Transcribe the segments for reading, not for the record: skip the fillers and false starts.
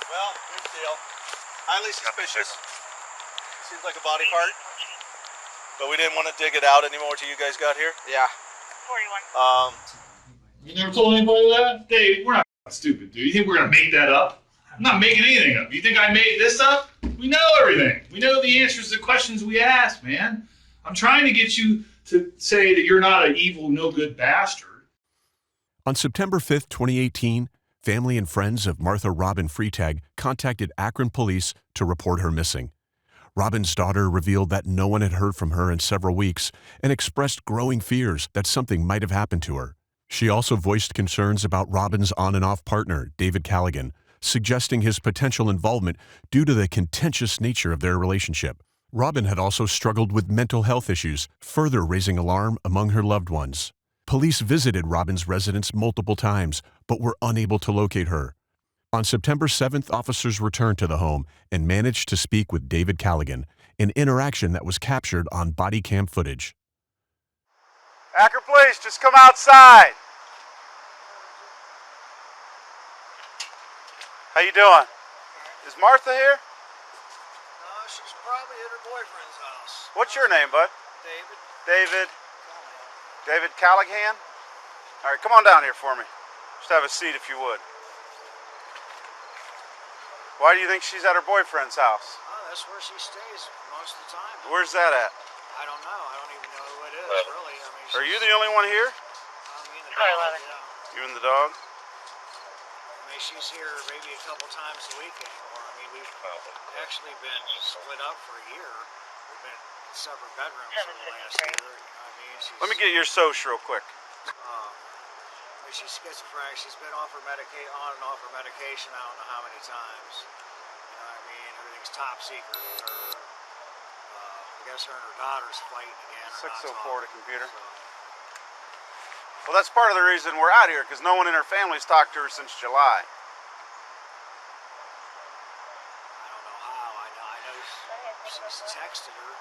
Well, here's the deal. Highly suspicious. Seems like a body part. But we didn't want to dig it out anymore till you guys got here. Yeah. 41. You never told anybody that? Dave, we're not stupid, dude. You think we're going to make that up? I'm not making anything up. You think I made this up? We know everything. We know the answers to the questions we ask, man. I'm trying to get you to say that you're not an evil, no-good bastard. On September 5th, 2018, family and friends of Martha Robin Freitag contacted Akron police to report her missing. Robin's daughter revealed that no one had heard from her in several weeks and expressed growing fears that something might have happened to her. She also voiced concerns about Robin's on and off partner, David Callaghan, suggesting his potential involvement due to the contentious nature of their relationship. Robin had also struggled with mental health issues, further raising alarm among her loved ones. Police visited Robin's residence multiple times, but were unable to locate her. On September 7th, officers returned to the home and managed to speak with David Callaghan, an interaction that was captured on bodycam footage. Akron Police, just come outside. How you doing? Is Martha here? No, she's probably at her boyfriend's house. What's your name, bud? David. David Callaghan? All right, come on down here for me. Just have a seat if you would. Why do you think she's at her boyfriend's house? Oh, that's where she stays most of the time. Where's that at? I don't know. I don't even know who it is, really. I mean, Are you the only one here? Me and the Car dog, 11. yeah. You and the dog? I mean, she's here maybe a couple times a week anymore. I mean, we've actually been split up for a year. We've been in separate bedrooms for the last year. You know what I mean? Let me get your social real quick. I mean, she's schizophrenic. She's been on and off her medication. I don't know how many times. You know what I mean? Everything's top secret. I guess her and her daughter's fighting again. 604 to computer. So. Well, that's part of the reason we're out here, because no one in her family's talked to her since July. I don't know how. I know she's texted her.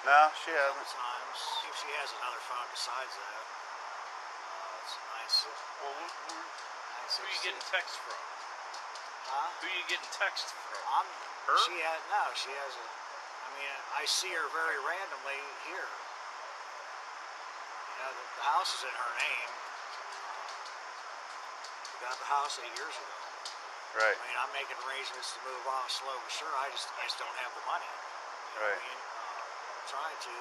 No, she A couple hasn't. times. If she has another phone besides that. It's a nice. Well, who are you getting text from? Huh? Who are you getting text from? Her? She has a. I mean, I see her very randomly here. You know, the house is in her name. We got the house 8 years ago. Right. I mean, I'm making arrangements to move on slow but sure. I just don't have the money. You know Right. what I mean? I'm trying to.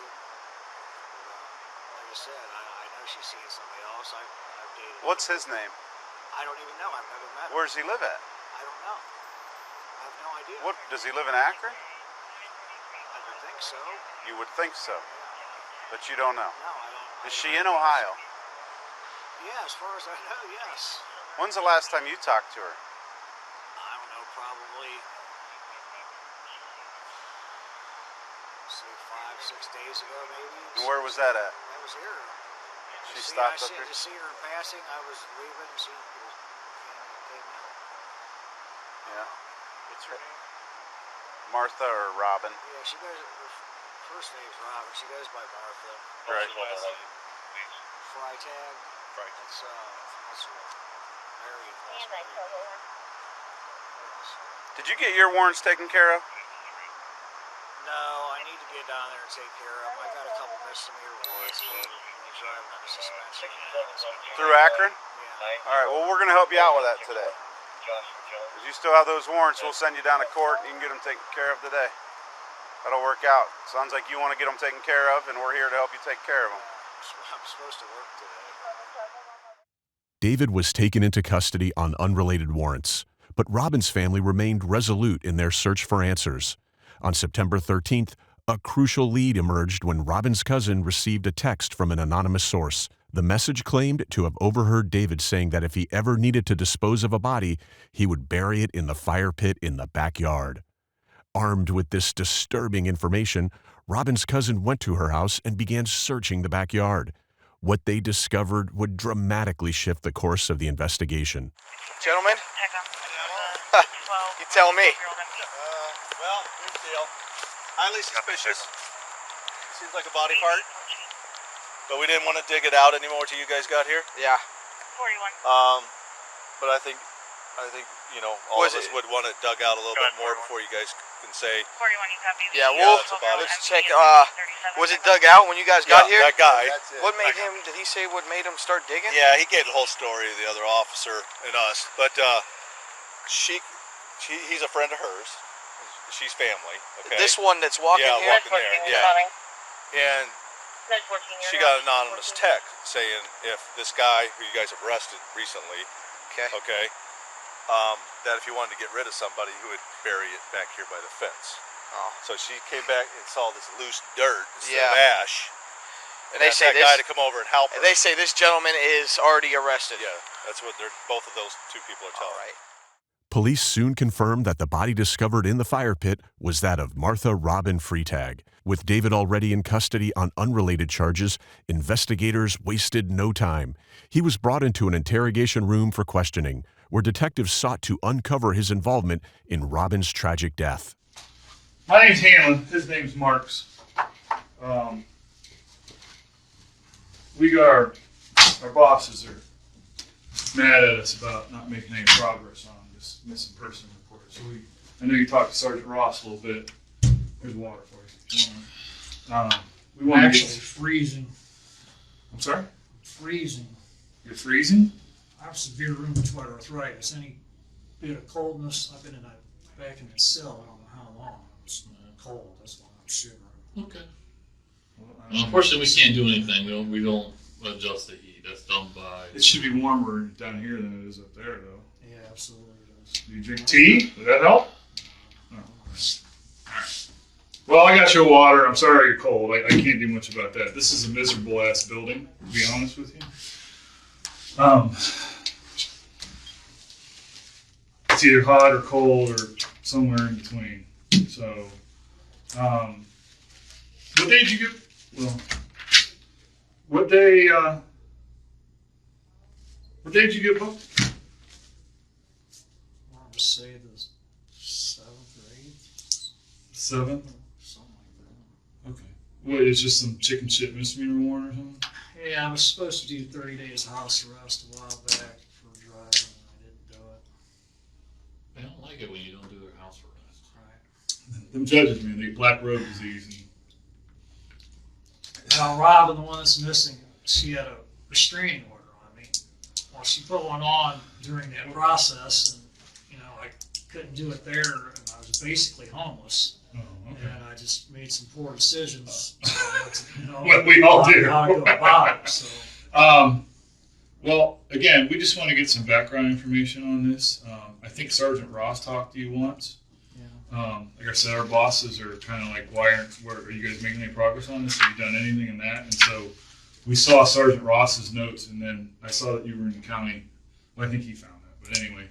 Like I said, I know she's seeing somebody else. I've dated. What's his name? I don't even know. I've never met him. Where does he live at? I don't know. I have no idea. What, does he live in Akron? I would think so. You would think so, but you don't know. No, I don't. Is she in Ohio? Yeah, as far as I know, yes. When's the last time you talked to her? I don't know, probably, say 5-6 days ago, maybe. And where was that at? I was here. She stopped up here? here? Just see her in passing. I was leaving and she came in. Yeah. What's her name? Martha or Robin? Yeah, she goes, her first name's Robin. She goes by Martha. Right. What's her last name? Freitag. Freitag. That's her married. And I told her. Did you get your warrants taken care of? No, I need to get down there and take care of them. I got a couple misdemeanor warrants for driving under suspension. Through Akron? Yeah. All right, well, we're going to help you out with that today. If you still have those warrants, we'll send you down to court and you can get them taken care of today. That'll work out. Sounds like you want to get them taken care of, and we're here to help you take care of them. I'm supposed to work today. David was taken into custody on unrelated warrants, but Robin's family remained resolute in their search for answers. On September 13th, a crucial lead emerged when Robin's cousin received a text from an anonymous source. The message claimed to have overheard David saying that if he ever needed to dispose of a body, he would bury it in the fire pit in the backyard. Armed with this disturbing information, Robin's cousin went to her house and began searching the backyard. What they discovered would dramatically shift the course of the investigation. Gentlemen, Echo. you tell me. Well, here's the deal. Highly suspicious. Seems like a body part. But we didn't want to dig it out anymore till you guys got here. Yeah. 41. But I think I think, you know, all Was of us it- would want it dug out a little bit more before you guys can say, 41, you copy? Yeah, Yeah, well, that's about it. let's check. Was it dug out when you guys got here? that guy. What made him? Did he say what made him start digging? Yeah, he gave the whole story to the other officer and us. But he's a friend of hers. She's family. Okay. This one that's walking Yeah, here. walking there. Yeah. And she got an anonymous text saying if this guy who you guys have arrested recently, Okay. that if you wanted to get rid of somebody, who would bury it back here by the fence. Oh. So she came back and saw this loose dirt instead Yeah. of ash. And they asked say that guy to come over and help her. And they say this gentleman is already arrested. Yeah, that's what both of those two people are telling. All right. Police soon confirmed that the body discovered in the fire pit was that of Martha Robin Freitag. With David already in custody on unrelated charges, investigators wasted no time. He was brought into an interrogation room for questioning, where detectives sought to uncover his involvement in Robin's tragic death. My name's Hanlon. His name's Marks. We got our bosses are mad at us about not making any progress on this missing person report. So I know you talked to Sergeant Ross a little bit. Here's water for you. We want Actually, freezing. I'm sorry? Freezing. You're freezing? I have severe rheumatoid arthritis. Any bit of coldness, I've been back in that cell, I don't know how long. It's cold, that's why I'm shivering. Okay. Well, unfortunately, we can't do anything. We don't adjust the heat. That's done by. It should be warmer down here than it is up there, though. Yeah, absolutely it is. Do you drink tea? Would that help? Oh. Alright. Well, I got your water. I'm sorry you're cold. I can't do much about that. This is a miserable ass building, to be honest with you. It's either hot or cold or somewhere in between. So, what day did you get? Well, what day did you get booked? I want to say the 7th or 8th. 7th? Something like that. Okay. What, it's just some chicken shit misdemeanor warrant or something? Yeah, I was supposed to do 30 days house arrest a while back for driving, and I didn't do it. They don't like it when you don't do their house arrest. Right. Them judges, man, they black robe disease. Now, Robin, the one that's missing, she had a restraining order on me. Well, she put one on during that process, and, you know, I couldn't do it there, and I was basically homeless. Oh, okay. And I just made some poor decisions. You know, Well, we all do. How to go about it, so. Well, again, we just want to get some background information on this. I think Sergeant Ross talked to you once. Yeah. Like I said, our bosses are kind of like, are you guys making any progress on this? Have you done anything in that? And so we saw Sergeant Ross's notes, and then I saw that you were in the county. Well, I think he found that, but anyway.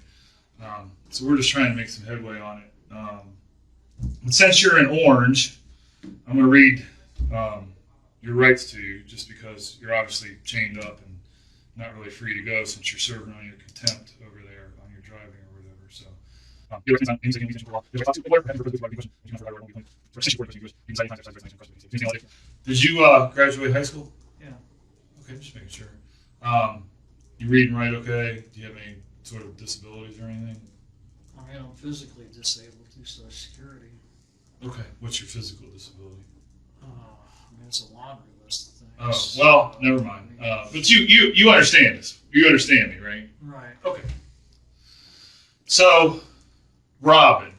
So we're just trying to make some headway on it. And since you're in orange, I'm going to read your rights to you, just because you're obviously chained up and not really free to go since you're serving on your contempt over there on your driving or whatever. So, did you graduate high school? Yeah. Okay, just making sure. You read and write okay? Do you have any sort of disabilities or anything? I mean, I'm physically disabled through Social Security. Okay, what's your physical disability? I mean, it's a laundry list of Oh, things. well, never mind. But you understand this. You understand me, right? Right. Okay. So, Robin,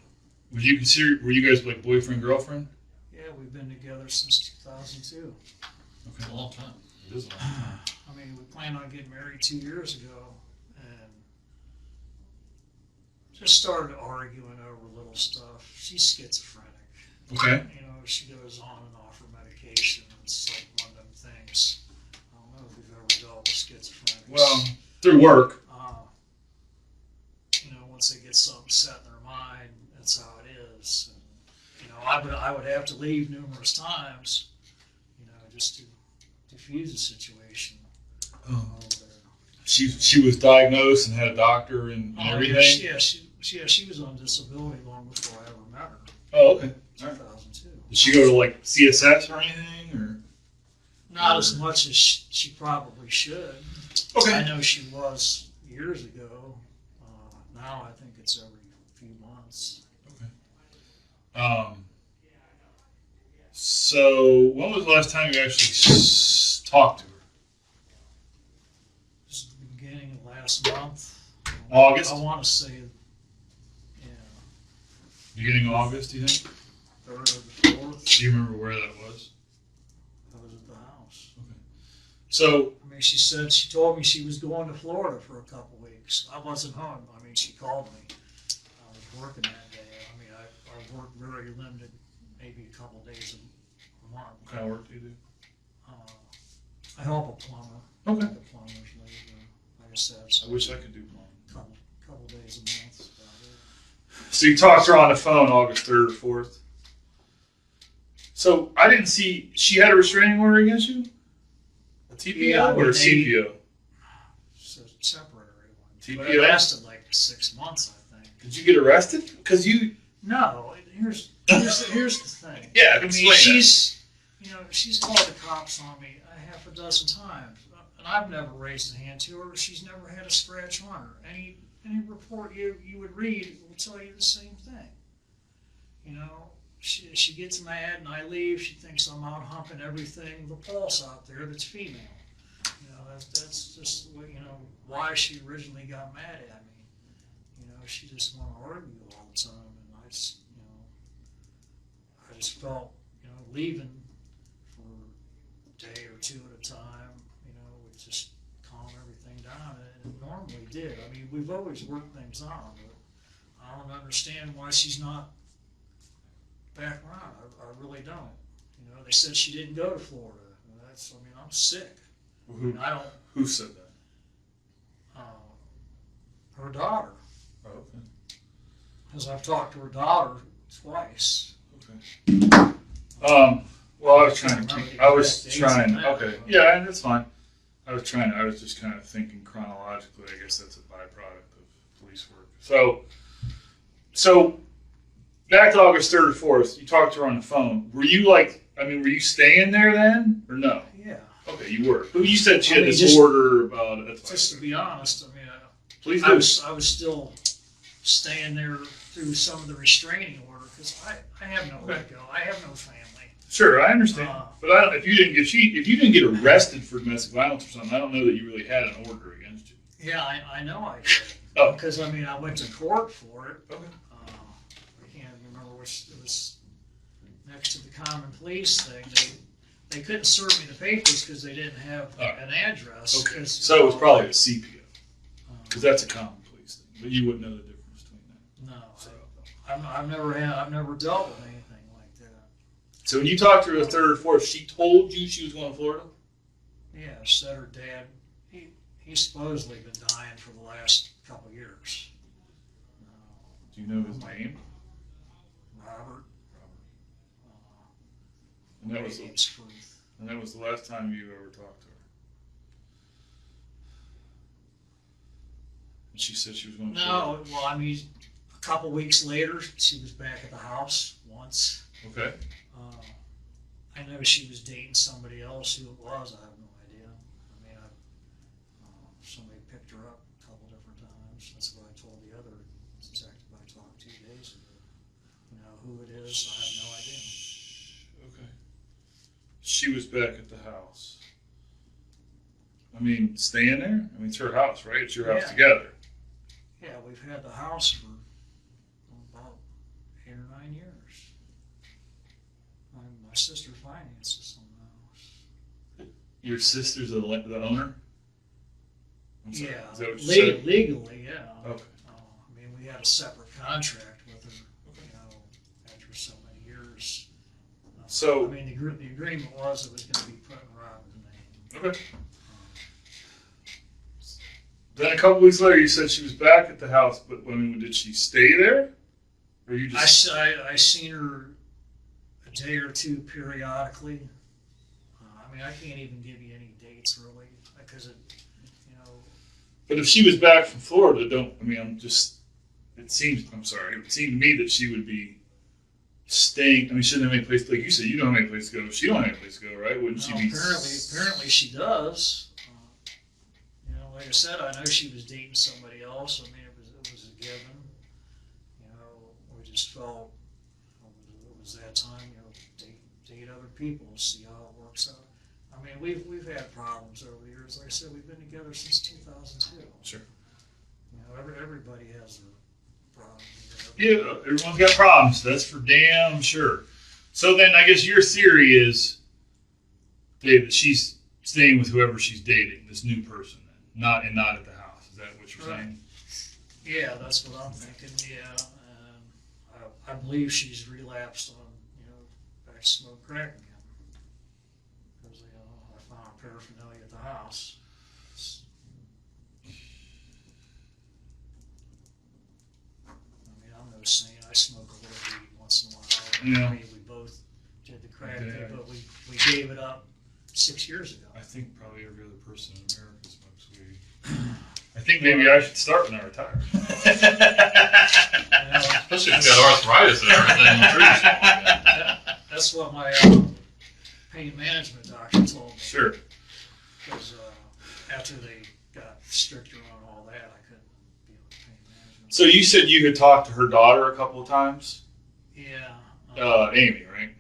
were you guys like boyfriend, girlfriend? Yeah, we've been together since 2002. It's a long time. It is a long time. I mean, we planned on getting married 2 years ago, and just started arguing over little stuff. She's schizophrenic. Okay. You know, she goes on and off her medication. It's like one of them things. I don't know if we've ever dealt with schizophrenics. Well, through work. You know, once they get something set in their mind, that's how it is. And, you know, I would have to leave numerous times, you know, just to diffuse the situation. She was diagnosed and had a doctor and everything. Yeah, she was on disability long before I ever met her. Oh, okay. All right. 2002. Did she go to like CSS or anything, or? Not as much as she probably should. Okay. I know she was years ago. Now I think it's every few months. So when was the last time you actually talked to her? This is the beginning of last month. August? I want to say, yeah, Beginning of August, do you think? 3rd or the 4th. Do you remember where that was? I was at the house. So, I mean, she told me she was going to Florida for a couple weeks. I wasn't home. I mean, she called me. I was working that day. I mean, I worked very limited, maybe a couple days a month. what kind of work do you do? I help a plumber. Okay. The plumbers, like I said, so I wish I could do plumbing. couple days a month. That's about it. So you talked to her on the phone August 3rd or 4th. So I didn't see, she had a restraining order against you? A TPO Yeah, or a they- CPO? It's a temporary one. TPO? But it lasted like 6 months, I think. Did you get arrested? Because you... No, here's the thing. Yeah, I mean, explain that. she's called the cops on me a half a dozen times, and I've never raised a hand to her. She's never had a scratch on her. Any report you would read will tell you the same thing. You know, she gets mad and I leave. She thinks I'm out humping everything with a pulse out there that's female. You know, that's just what, you know, why she originally got mad at me. You know, she just wanted to argue all the time, and I just, you know, I just felt, you know, leaving for a day or two at a time, you know, would just calm everything down, and it normally did. I mean, we've always worked things on, but I don't understand why she's not back around. I really don't. You know, they said she didn't go to Florida. And that's, I mean, I'm sick. I mean, I don't. Who said that? Her daughter, Oh, okay. because I've talked to her daughter twice. Okay. Well, I was trying to Remember keep, the I was exact dates trying, on that. okay. Yeah, that's fine. I was just kind of thinking chronologically. I guess that's a byproduct of police work. So back to August 3rd or 4th, you talked to her on the phone. Were you staying there then or no? Yeah. Okay, you were. You said she I had mean, this just- order about it. Just to be honest, I mean, Please I do. was still staying there through some of the restraining order because I have nowhere to go. I have no family. Sure, I understand. Uh, But if you didn't get arrested for domestic violence or something, I don't know that you really had an order against you. Yeah, I know I did. Oh. Because, I mean, I went to court for it. Okay. I can't remember which, it was next to the common police thing. They couldn't serve me the papers because they didn't have All right. an address. Okay. 'Cause, So it was probably a CPO because um, that's a common police thing, but you wouldn't know the difference between that. no, So, I've never dealt with anything like that. so when you talked to her the 3rd or 4th, she told you she was going to Florida? Yeah, said her dad, he's supposedly been dying for the last couple years. Do you know his name? Robert. And that was Maybe it's Truth. And that was the last time you ever talked to her. And she said she was going to No, well, I mean, a couple weeks later, she was back at the house once. Florida. Okay. I know she was dating somebody else. Who it was, I have no idea. I mean, somebody picked her up a couple different times. That's what I told the other detective I talked to 2 days ago. You know, who it is, I have no idea. Okay. She was back at the house. I mean, staying there? I mean, it's her house, right? It's your house Yeah. together. Yeah, we've had the house for about 8 or 9 years. My sister finances some house. Your sister's the owner? I'm sorry, Yeah, is that what you said? legally, yeah. Okay. I mean, we had a separate contract with her, you know, after so many years. So- I mean, the agreement was it was going to be put in Robin's name. Okay. Then a couple weeks later, you said she was back at the house, but I mean, did she stay there? Or you just... I seen her a day or two periodically. I mean, I can't even give you any dates really because it, you know. But if she was back from Florida, it seemed to me that she would be staying. I mean, she doesn't have any place, like you said, you don't have any place to go. She don't have any place to go, right? Wouldn't she No, be? apparently she does. You know, like I said, I know she was dating somebody else. I mean, it was a forgiven. You know, we just felt it was that time, you know, date other people, see how it works out. I mean, we've had problems over the years. Like I said, we've been together since 2002. Sure. You know, everybody has their problems. Yeah, everyone's got problems. That's for damn sure. So then, I guess your theory is, Dave, that she's staying with whoever she's dating, this new person, then, not at the house. Is that what you're saying? Yeah, that's what I'm thinking. Yeah, and I believe she's relapsed on, you know, back to smoke crack again. Because, you know, I found paraphernalia at the house. I mean, I'm no saint. I smoke a little weed once in a while. Yeah. I mean, we both did the crack thing, Yeah. but we gave it up 6 years ago. I think probably every other person in America smokes weed. I think maybe I should start when I retire. You know, Especially if you got arthritis and everything. that's what my pain management doctor told me. Sure. Because after they got stricter on all that, I couldn't be on pain management. So you said you had talked to her daughter a couple of times? Yeah. Amy, right?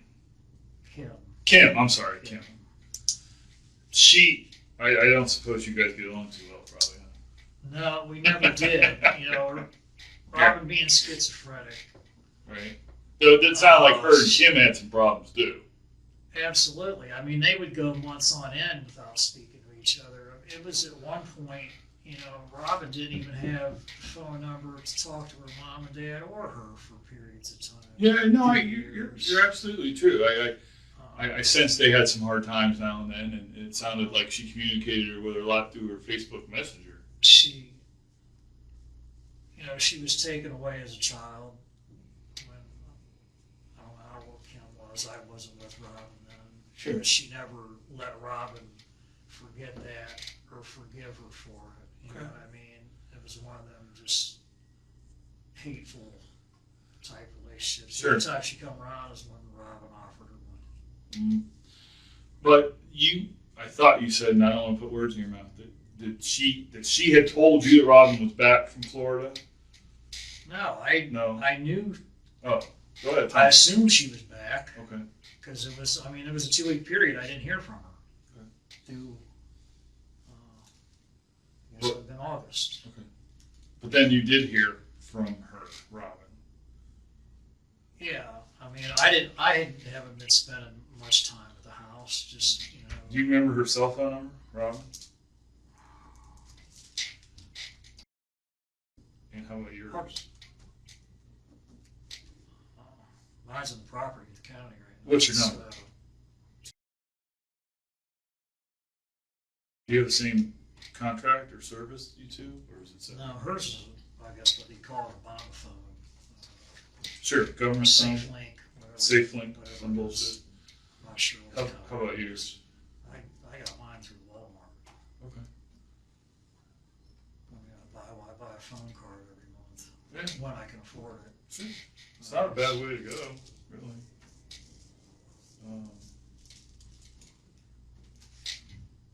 Kim. I'm sorry, Kim. I don't suppose you guys get along too well, probably. Huh? No, we never did. You know, Robin being schizophrenic. Right. So it did sound like her and Kim had some problems too. Absolutely. I mean, they would go months on end without speaking to each other. It was at one point, you know, Robin didn't even have a phone number to talk to her mom and dad or her for periods of time. Yeah, no, you're absolutely true. I sensed they had some hard times now and then, and it sounded like she communicated with her a lot through her Facebook Messenger. She was taken away as a child. When I don't know how old Kim was. I wasn't with Robin then. Sure. She never let Robin forget that or forgive her for it. You know what I mean? It was one of them just hateful type relationships. Sure. Every time she come around is when Robin offered her money. But I thought you said, and I don't want to put words in your mouth, that she had told you that Robin was back from Florida? No, No. I knew. Oh, go ahead. I assumed she was back. Okay. Because it was a 2-week period. I didn't hear from her. Okay. Through, I guess it would have been August. Okay. But then you did hear from her, Robin. Yeah, I mean, I haven't been spending much time at the house. Just, you know. Do you remember her cell phone number, Robin? And how about yours? Mine's in the property of the county right now. What's your number? Do you have the same contract or service, you two, or is it separate? No, hers is, I guess, what they call it, a bomb phone. Sure, government phone. Safe Link. Safe Link, whatever some it bullshit. is. Not sure. How about yours? I got mine through Walmart. Okay. I buy a phone card every month. Yeah. When I can afford it. Sure. It's not a bad way to go, really.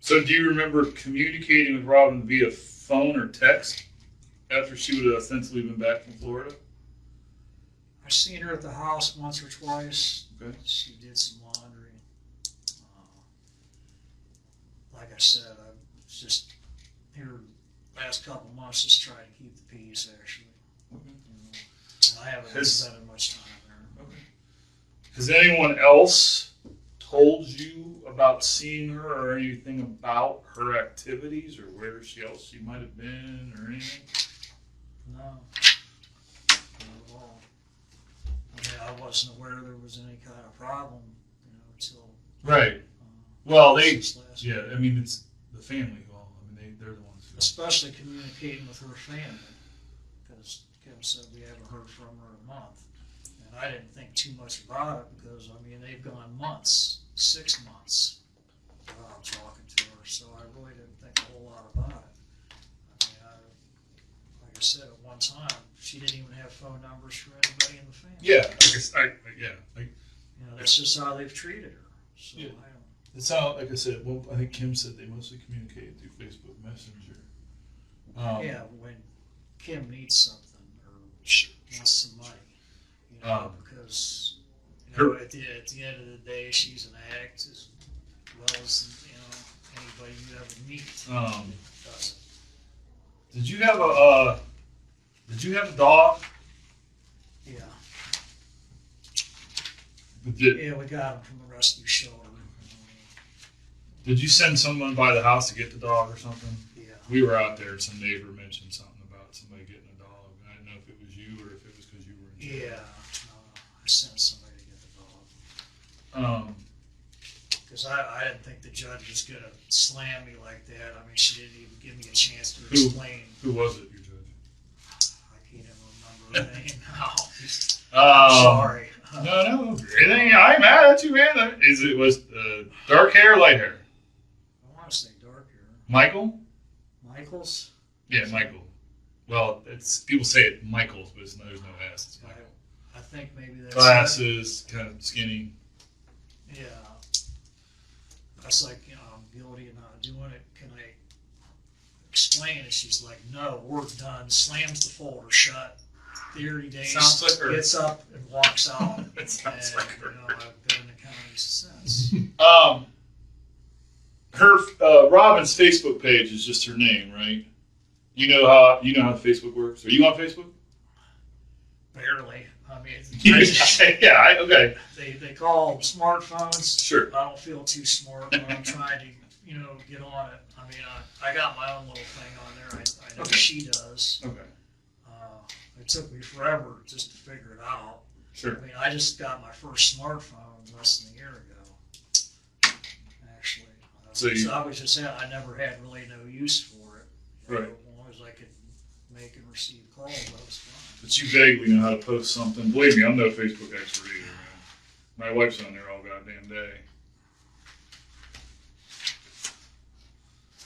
So do you remember communicating with Robin via phone or text after she would have ostensibly been back from Florida? I've seen her at the house once or twice. Okay. She did some laundry. Like I said, I was just here last couple of months just trying to keep the peace, actually. Okay. And I haven't been spending much time there. Okay. Has anyone else told you about seeing her or anything about her activities or where else she might have been or anything? No. Not at all. I mean, I wasn't aware there was any kind of problem, until. Right. Well, since last yeah, week. I mean, it's the family who, they're the ones who. Especially communicating with her family, because Kim said we haven't heard from her in a month. And I didn't think too much about it because, they've gone months, 6 months without talking to her, so I really didn't think a whole lot about it. Like I said, at one time, she didn't even have phone numbers for anybody in the family. Yeah, That's just how they've treated her. So Yeah. I don't. It's how, like I said, well, I think Kim said they mostly communicated through Facebook Messenger. Yeah, when Kim needs something, or wants some money. You know, because you know, at the end of the day, she's an addict as well as anybody you ever meet. Does it. Did you have a dog? Yeah. Did We got him from the rescue shelter. you send someone by the house to get the dog or something? Yeah. We were out there and some neighbor mentioned something about somebody getting a dog. I didn't know if it was you or if it was because you were in jail. Yeah. I sent somebody to get the dog. Because I didn't think the judge was going to slam me like that. I mean, she didn't even give me a chance to explain. Who was it, your judge? I can't even remember her name now. Sorry. No. I ain't mad at you, man. Was dark hair or light hair? I want to say dark hair. Michael? Michaels? Yeah, Michael. Well, people say it Michaels, but there's no S. It's Michael. I think maybe that's glasses, kind of skinny. Yeah. That's like, I'm guilty of not doing it. Can I explain it? She's like, no, we're done. Slams the folder shut. 30 days. Sounds like her. Gets up and walks out. It sounds like her. I've been in the county since. Her Robin's Facebook page is just her name, right? You know how Facebook works? Are you on Facebook? Barely. I mean, okay. They call them smartphones. Sure. I don't feel too smart when I'm trying to, get on it. I mean, I got my own little thing on there. I know she does. Okay. It took me forever just to figure it out. Sure. I mean, I just got my first smartphone less than a year ago. Actually. I was just saying I never had really no use for it. Right. As long as I could make and receive calls, that was fine. But you vaguely know how to post something. Believe me, I'm no Facebook expert either, man. My wife's on there all goddamn day.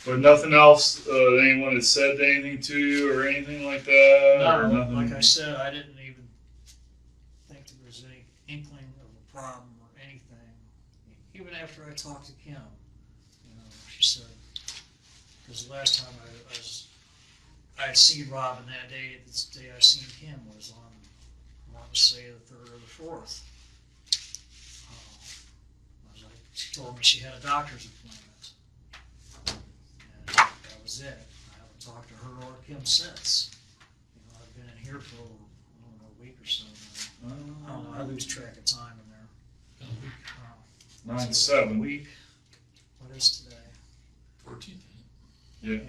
But nothing else anyone has said anything to you or anything like that? No, or nothing? like I said, I didn't even think there was any inkling of a problem or anything. Even after I talked to Kim, she said, because the last time I had seen Robin that day, this day I seen Kim was on, I want to say the 3rd or the 4th. She told me she had a doctor's appointment. And that was it. I haven't talked to her or Kim since. I've been in here for, a week or so now. I don't know, I lose track of time in there. 9/7. Week. What is today? 14th. Yeah.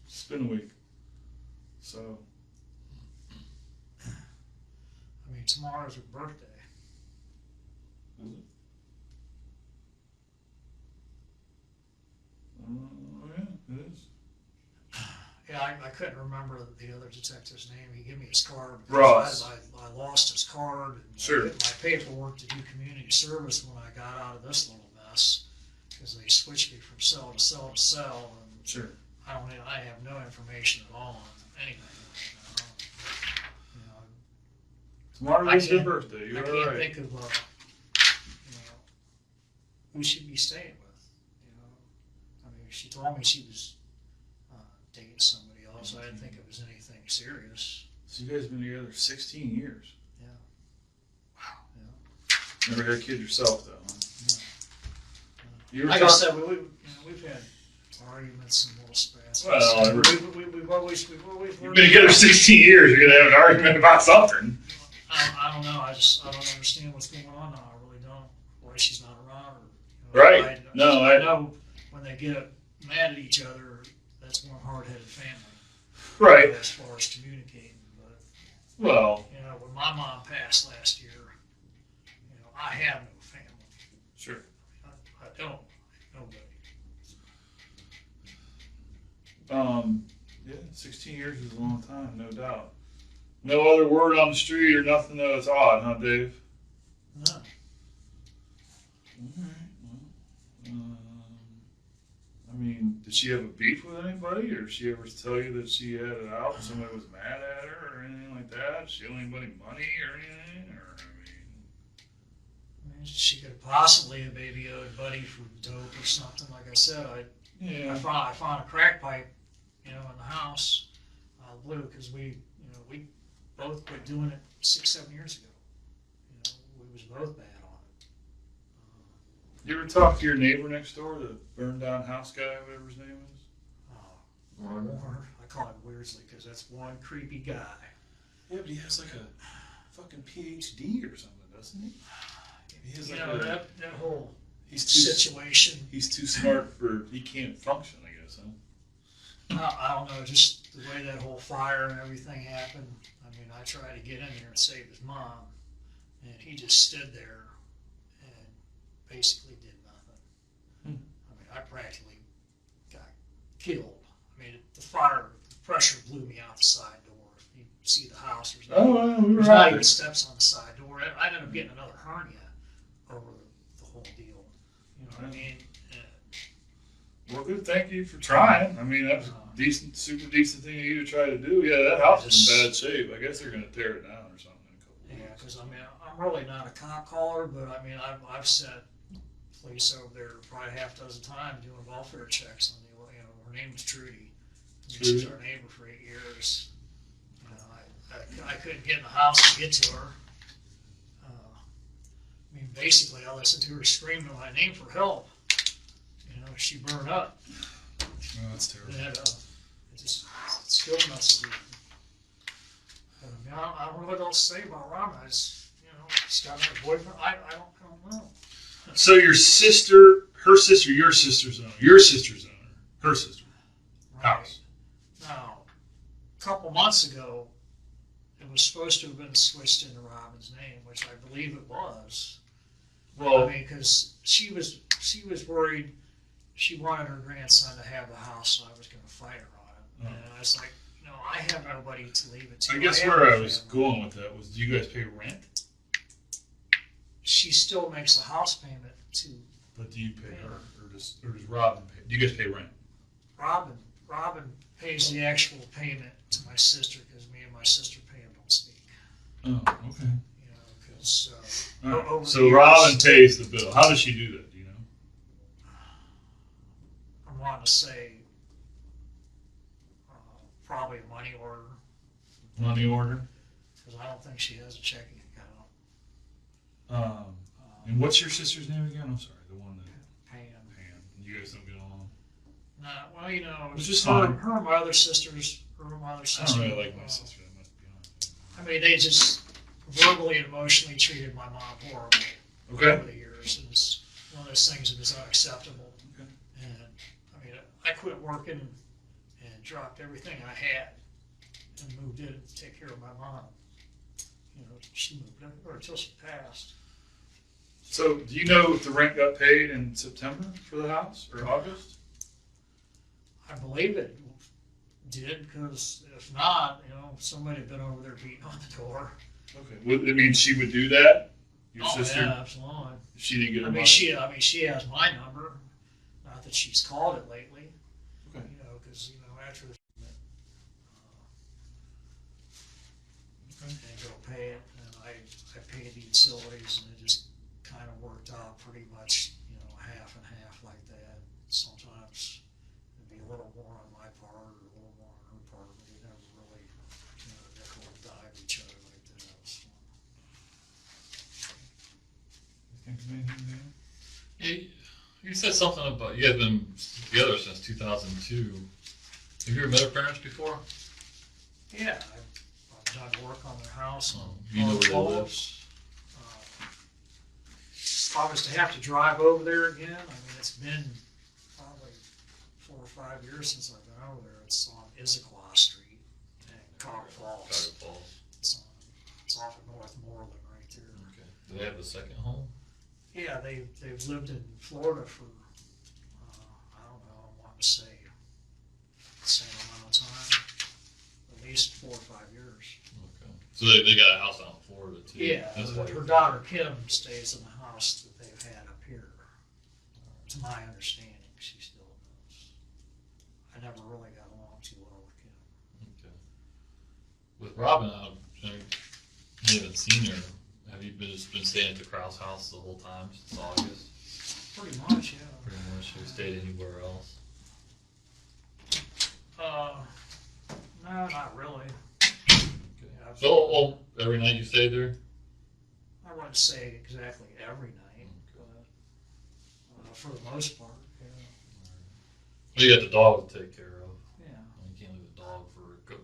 It's been a week. So. I mean, tomorrow's her birthday. Is it? Yeah, it is. Yeah, I couldn't remember the other detective's name. He gave me his card. Ross. I lost his card. And Sure. I put my paperwork to do community service when I got out of this little mess because they switched me from cell to cell to cell. And Sure. I have no information at all on anything. Tomorrow's your birthday. I You're can't right. think of who she'd be staying with. I mean, she told me she was dating somebody else. I didn't think it was anything serious. So you guys have been together 16 years. Yeah. Wow. Yeah. Never had a kid yourself, though, huh? No. Like I said, we've had arguments and little spats. Well, we've always you've been together 16 years. You're gonna have an argument about something. I don't know. I don't understand what's going on now. I really don't. Why she's not around. Right. I know when they get mad at each other, that's one hard-headed family. Right. As far as communicating, but well, when my mom passed last year, I have no family. Sure. I don't. Nobody. Yeah, 16 years is a long time, no doubt. No other word on the street or nothing that was odd, huh, Dave? No. All right. Well, I mean, did she have a beef with anybody, or did she ever tell you that she had it out and somebody was mad at her, or anything like that? Did she owe anybody money or anything? Or I mean, she could possibly have maybe owed Buddy for dope or something. Like I said, I found a crack pipe, in the house, blue, because we both quit doing it 6-7 years ago. You know, we was both bad on it. You ever talk to your neighbor next door, the burned down house guy, whatever his name is? Warner. I call him Weirsley because that's one creepy guy. Yeah, but he has like a fucking PhD or something, doesn't he? He has You like know, a, that whole he's too situation. He's too smart for, he can't function, I guess, huh? I don't know, just the way that whole fire and everything happened. I mean, I tried to get in there and save his mom, and he just stood there and basically did nothing. I mean, I practically got killed. I mean, the fire, the pressure blew me out the side door. You see the house. There's We not even steps on the side door. I ended up getting another hernia over the whole deal. You know what I mean? Well, good. Thank you for trying. I mean, that was a decent, super decent thing of you to try to do. Yeah, that house is in bad shape. I guess they're going to tear it down or something in a couple of Yeah, years. because I mean, I'm really not a cop caller, but I mean, I've sent police over there probably half a dozen times doing welfare checks on the, you know, her name was Trudy. She's our neighbor for 8 years. You know, I couldn't get in the house to get to her. I mean, basically, I listened to her screaming my name for help. You know, she burned up. Oh, that's terrible. And it still messes with me. But, I mean, I don't know what else to say about Robin. I just, you know, she's got her boyfriend. I don't know. So your sister, her sister, your sister's owner, her sister, house. Now, a couple months ago, it was supposed to have been switched into Robin's name, which I believe it was. Well, I mean, because she was worried. She wanted her grandson to have the house, so I was going to fight her on it. And I was like, you know, I have nobody to leave it to. I guess have where no I was family. going with that was, do you guys pay rent? She still makes a house payment to But do you pay her, or does Robin pay? Do you guys pay rent? Robin. Robin pays the actual payment to my sister because me and my sister pay him don't speak. Oh, okay. You know, because All right. over So the years, Robin pays the bill. How does she do that? Do you know? I'm wanting to say probably a money order Money order. because I don't think she has a checking account. And what's your sister's name again? I'm sorry, the one that Pam. you guys don't get along. Nah, well, you know, Which is her, fine. her and my other sisters. Her and my other I sister. don't really like my sister that much, to be honest. I mean, they just verbally and emotionally treated my mom horribly Okay. over the years. And it's one of those things that is unacceptable. Okay. And I mean, I quit working and dropped everything I had and moved in to take care of my mom. You know, she moved in, or until she passed. So, do you know if the rent got paid in September for the house or August? I believe it did, because if not, you know, somebody had been over there beating on the door. Okay. Well, I mean, she would do that. Your Oh, sister. yeah, absolutely. If she didn't get her I mean, money. she has my number. Not that she's called it lately. Okay. You know, because you know after the and go pay it, and I paid the utilities, and it just kind of worked out pretty much, you know, half and half like that. Sometimes it'd be a little more on my part or a little more on her part, but we never really, you know, nickel and dime each other like that. So. Think of anything there? You said something about you guys been together since 2002. Have you ever met her parents before? Yeah, I've done work on their house. Oh, you know where they live? If I was to have to drive over there again, I mean, it's been probably 4 or 5 years since I've been over there. It's on Issaquah Street in Cottle Falls. Chicago Falls. It's off of North Moreland right there. Okay. Do they have a second home? Yeah, they've lived in Florida for, I don't know, I want to say the same amount of time, at least 4 or 5 years. Okay. So they got a house out in Florida too. Yeah, That's why her daughter Kim stays in the house that they've had up here. To my understanding, she still does. I never really got along too well with Kim. Okay. With Robin, I haven't seen her. Have you just been staying at the Krause house the whole time since August? Pretty much, yeah. Pretty much. Have you stayed anywhere else? No, not really. Okay. So, every night you stay there? I wouldn't say exactly every night, but for the most part, yeah. Well, you got the dog to take care of. Yeah. You can't leave a dog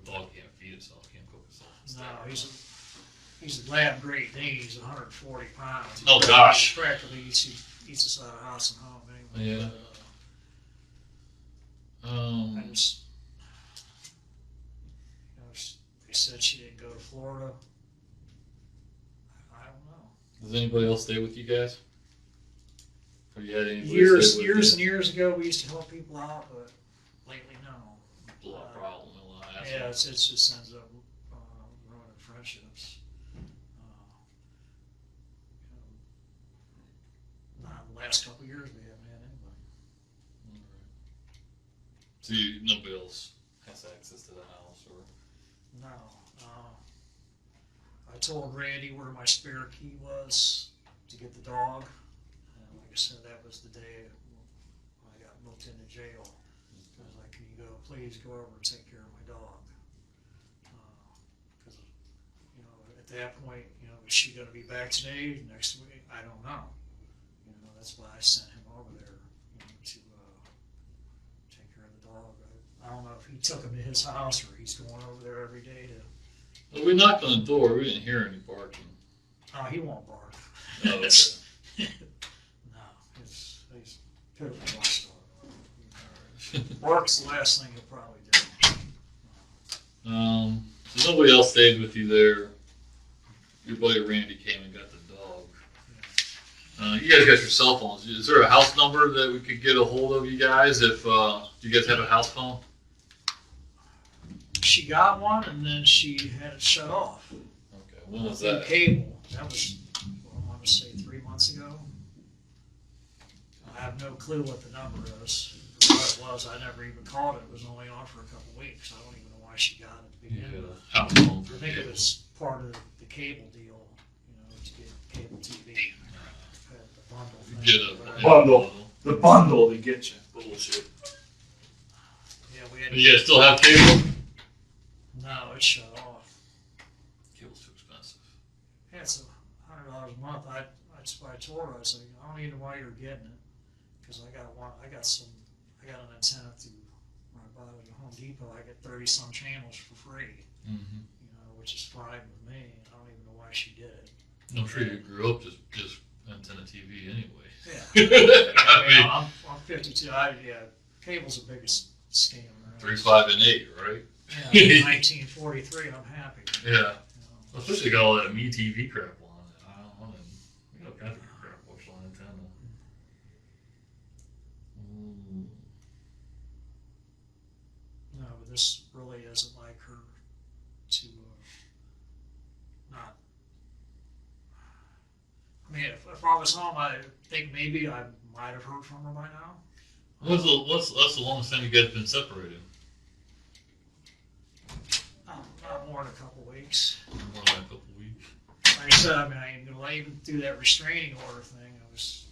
dog can't feed itself, can't cook itself. No, he's a lab Great Dane. He's 140 pounds. Oh, gosh. He practically eats us out of house and home anyway. Yeah. I just, they said she didn't go to Florida. I don't know. Does anybody else stay with you guys? Have you had anybody Years stay with and you? years ago, we used to help people out, but lately, no. Blood problem, a lot of Yeah, assholes. it just ends up ruining friendships. Not in the last couple of years, we haven't had anybody. So nobody else has access to the house, or? No. I told Randy where my spare key was to get the dog. And like I said, that was the day I got booked into jail. I was like, can you go, please go over and take care of my dog? Because, at that point, is she going to be back today, next week? I don't know. That's why I sent him over there, to take care of the dog. I don't know if he took him to his house or he's going over there every day to. Well, we knocked on the door. We didn't hear any barking. Oh, he won't bark. Oh, okay. No, he's pitiful watch dog. Bark's the last thing he'll probably do. So nobody else stayed with you there. Your buddy Randy came and got the dog. You guys got your cell phones. Is there a house number that we could get a hold of you guys? If do you guys have a house phone? She got one and then she had it shut off. Okay. When was The that? cable. That was, I want to say 3 months ago. I have no clue what the number is. What it was, I never even called it. It was only on for a couple weeks. I don't even know why she got it to begin with. House phone I for think it cable. was part of the cable deal, to get cable TV. Had the bundle thing. Get a Whatever. Bundle. The bundle to get you. Bullshit. Yeah, we had. You guys still have cable? No, it shut off. Cable's too expensive. Yeah, it's $100 a month. That's why I told her. I was like, I don't even know why you're getting it, because I got an antenna when I bought it at Home Depot. I get 30 some channels for free. Mm-hmm. Which is fine with me. I don't even know why she did it. I'm sure you grew up just antenna TV anyway. Yeah. I mean, I'm 52. Cable's the biggest scam. Right? 3, 5, and 8, right? Yeah, 1943. I'm happy. Yeah. Especially got all that Me TV crap on it. I don't want to. All kinds of crap watched on antenna. No, but this really isn't like her to not. I mean, if I was home, I think maybe I might have heard from her by now. What's the longest time you guys been separated? Not more than a couple weeks. More than a couple weeks. Like I said, I even through that restraining order thing, I was,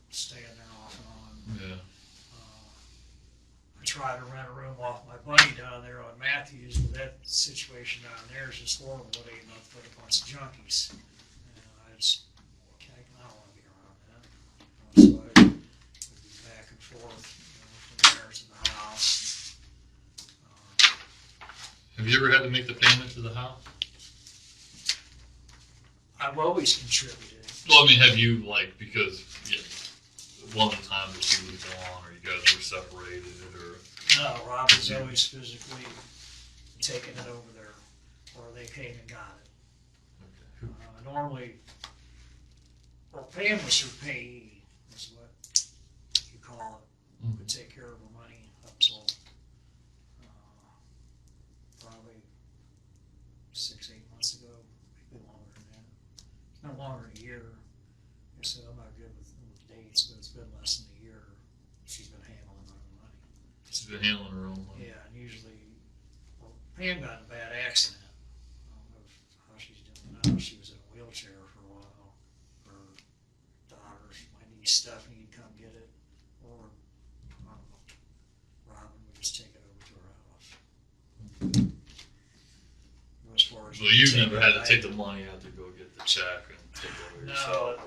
staying there off and on. Yeah. I tried to rent a room off my buddy down there on Matthews, but that situation down there is just horrible. It ain't nothing but a bunch of junkies. And I don't want to be around that. So I would be back and forth, from there to the house. Have you ever had to make the payment to the house? I've always contributed. Well, I mean, have you because one of the times that she was gone, or you guys were separated, or? No, Rob was always physically taking it over there, or they came and got it. Okay. Normally, Pam was her payee, is what you call it. Would take care of her money up till probably 6-8 months ago, maybe longer than that. No longer than a year. I said I'm not good with dates, but it's been less than a year. She's been handling her own money. She's been handling her own money. Yeah, and usually, Pam got in a bad accident. I don't know how she's doing now. She was in a wheelchair for a while. Her daughters, my niece Stephanie, would come get it, or I don't know, Robin would just take it over to her house. As far as So you've take never that. had to take the money out to go get the check and take it over No. yourself.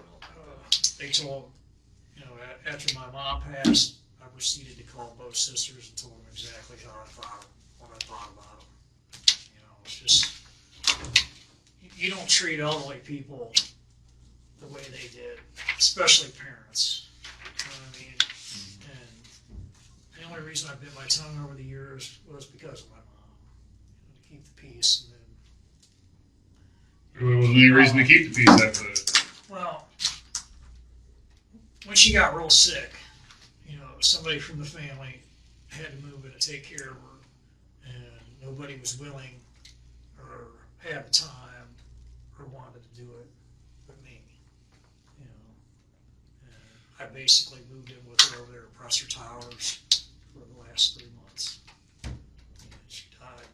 They told, after my mom passed, I proceeded to call both sisters and told them exactly how I thought, what I thought about them. It's just, you don't treat elderly people the way they did, especially parents. You know what I mean? And the only reason I bit my tongue over the years was because of my mom, to keep the peace. And There wasn't any reason to keep the peace after that. well, when she got real sick, somebody from the family had to move in to take care of her, and nobody was willing or had the time or wanted to do it but me. And I basically moved in with her over there at Presser Towers for the last 3 months. And she died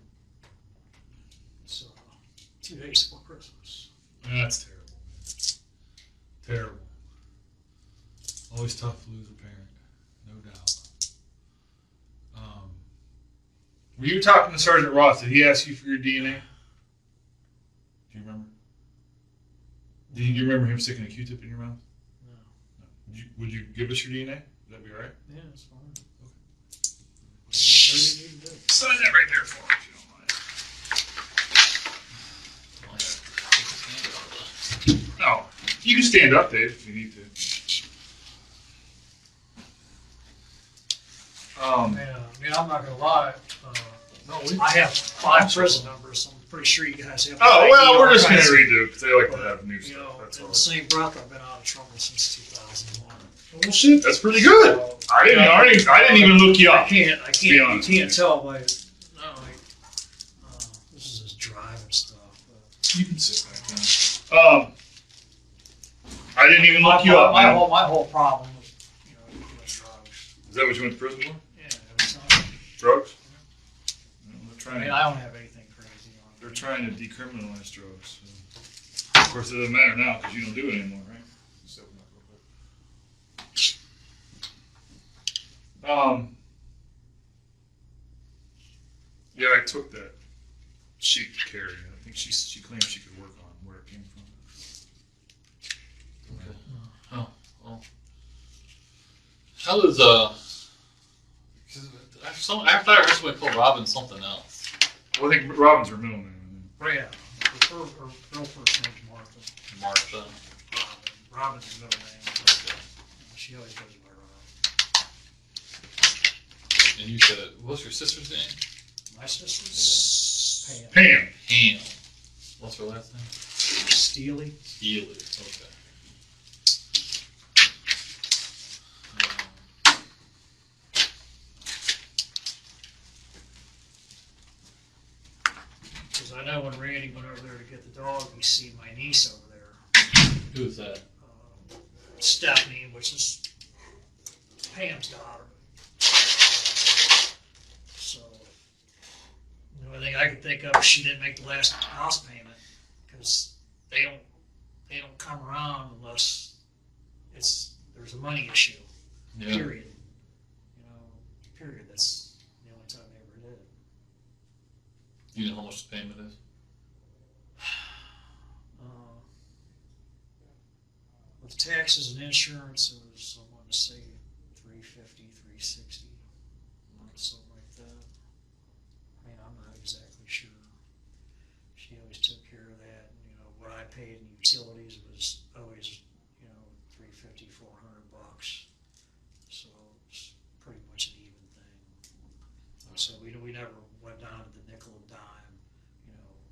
2 days before Christmas. That's terrible. Terrible. Always tough to lose a parent, no doubt. Were you talking to Sergeant Ross? Did he ask you for your DNA? Do you remember? Do you remember him sticking a Q-tip in your mouth? No. Would you give us your DNA? Would that be all right? Yeah, it's fine. Okay. Whatever you need to do. Sign that right there for me, if you don't mind. No, you can stand up, Dave, if you need to. Yeah, I'm not gonna lie. I have 5 prison numbers. I'm pretty sure you guys have. Oh, well, we're just going guys- to read them because they like to but, have new stuff. That's in all. the same breath, I've been out of trouble since 2001. Well, shit, that's pretty good. I didn't even look you up. You honest with you. can't tell by, this is just driving stuff. But You can sit back down. I didn't even look you up, man. My whole problem was, doing drugs. Is that what you went to prison for? Yeah, every time. Drugs? I mean, I don't have anything crazy on. They're trying to decriminalize drugs. So. Of course, it doesn't matter now because you don't do it anymore, right? So, yeah, I took that sheet to Carrie. I think she claimed she could work on where it came from. Okay. Oh, well. How does after I heard somebody call Robin something else. Well, I think Robin's her middle name. Yeah, her real first name's Martha. Martha. Robin's her middle name. Okay. She always goes by Robin. And you said, what's your sister's name? My sister's Pam. Pam. What's her last name? Steely. Healy. Okay. Because I know when Randy went over there to get the dog, he seen my niece over there. Who's that? Stephanie, which is Pam's daughter. So, the only thing I could think of is she didn't make the last house payment because they don't come around unless there's a money issue. Yeah. Period. Period. That's the only time they ever did. Do you know how much the payment is? With taxes and insurance, it was, I want to say, $350, $360, something like that. I mean, I'm not exactly sure. She always took care of that. What I paid in utilities was always, $350, $400. So it's pretty much an even thing. So we never went down to the nickel and dime.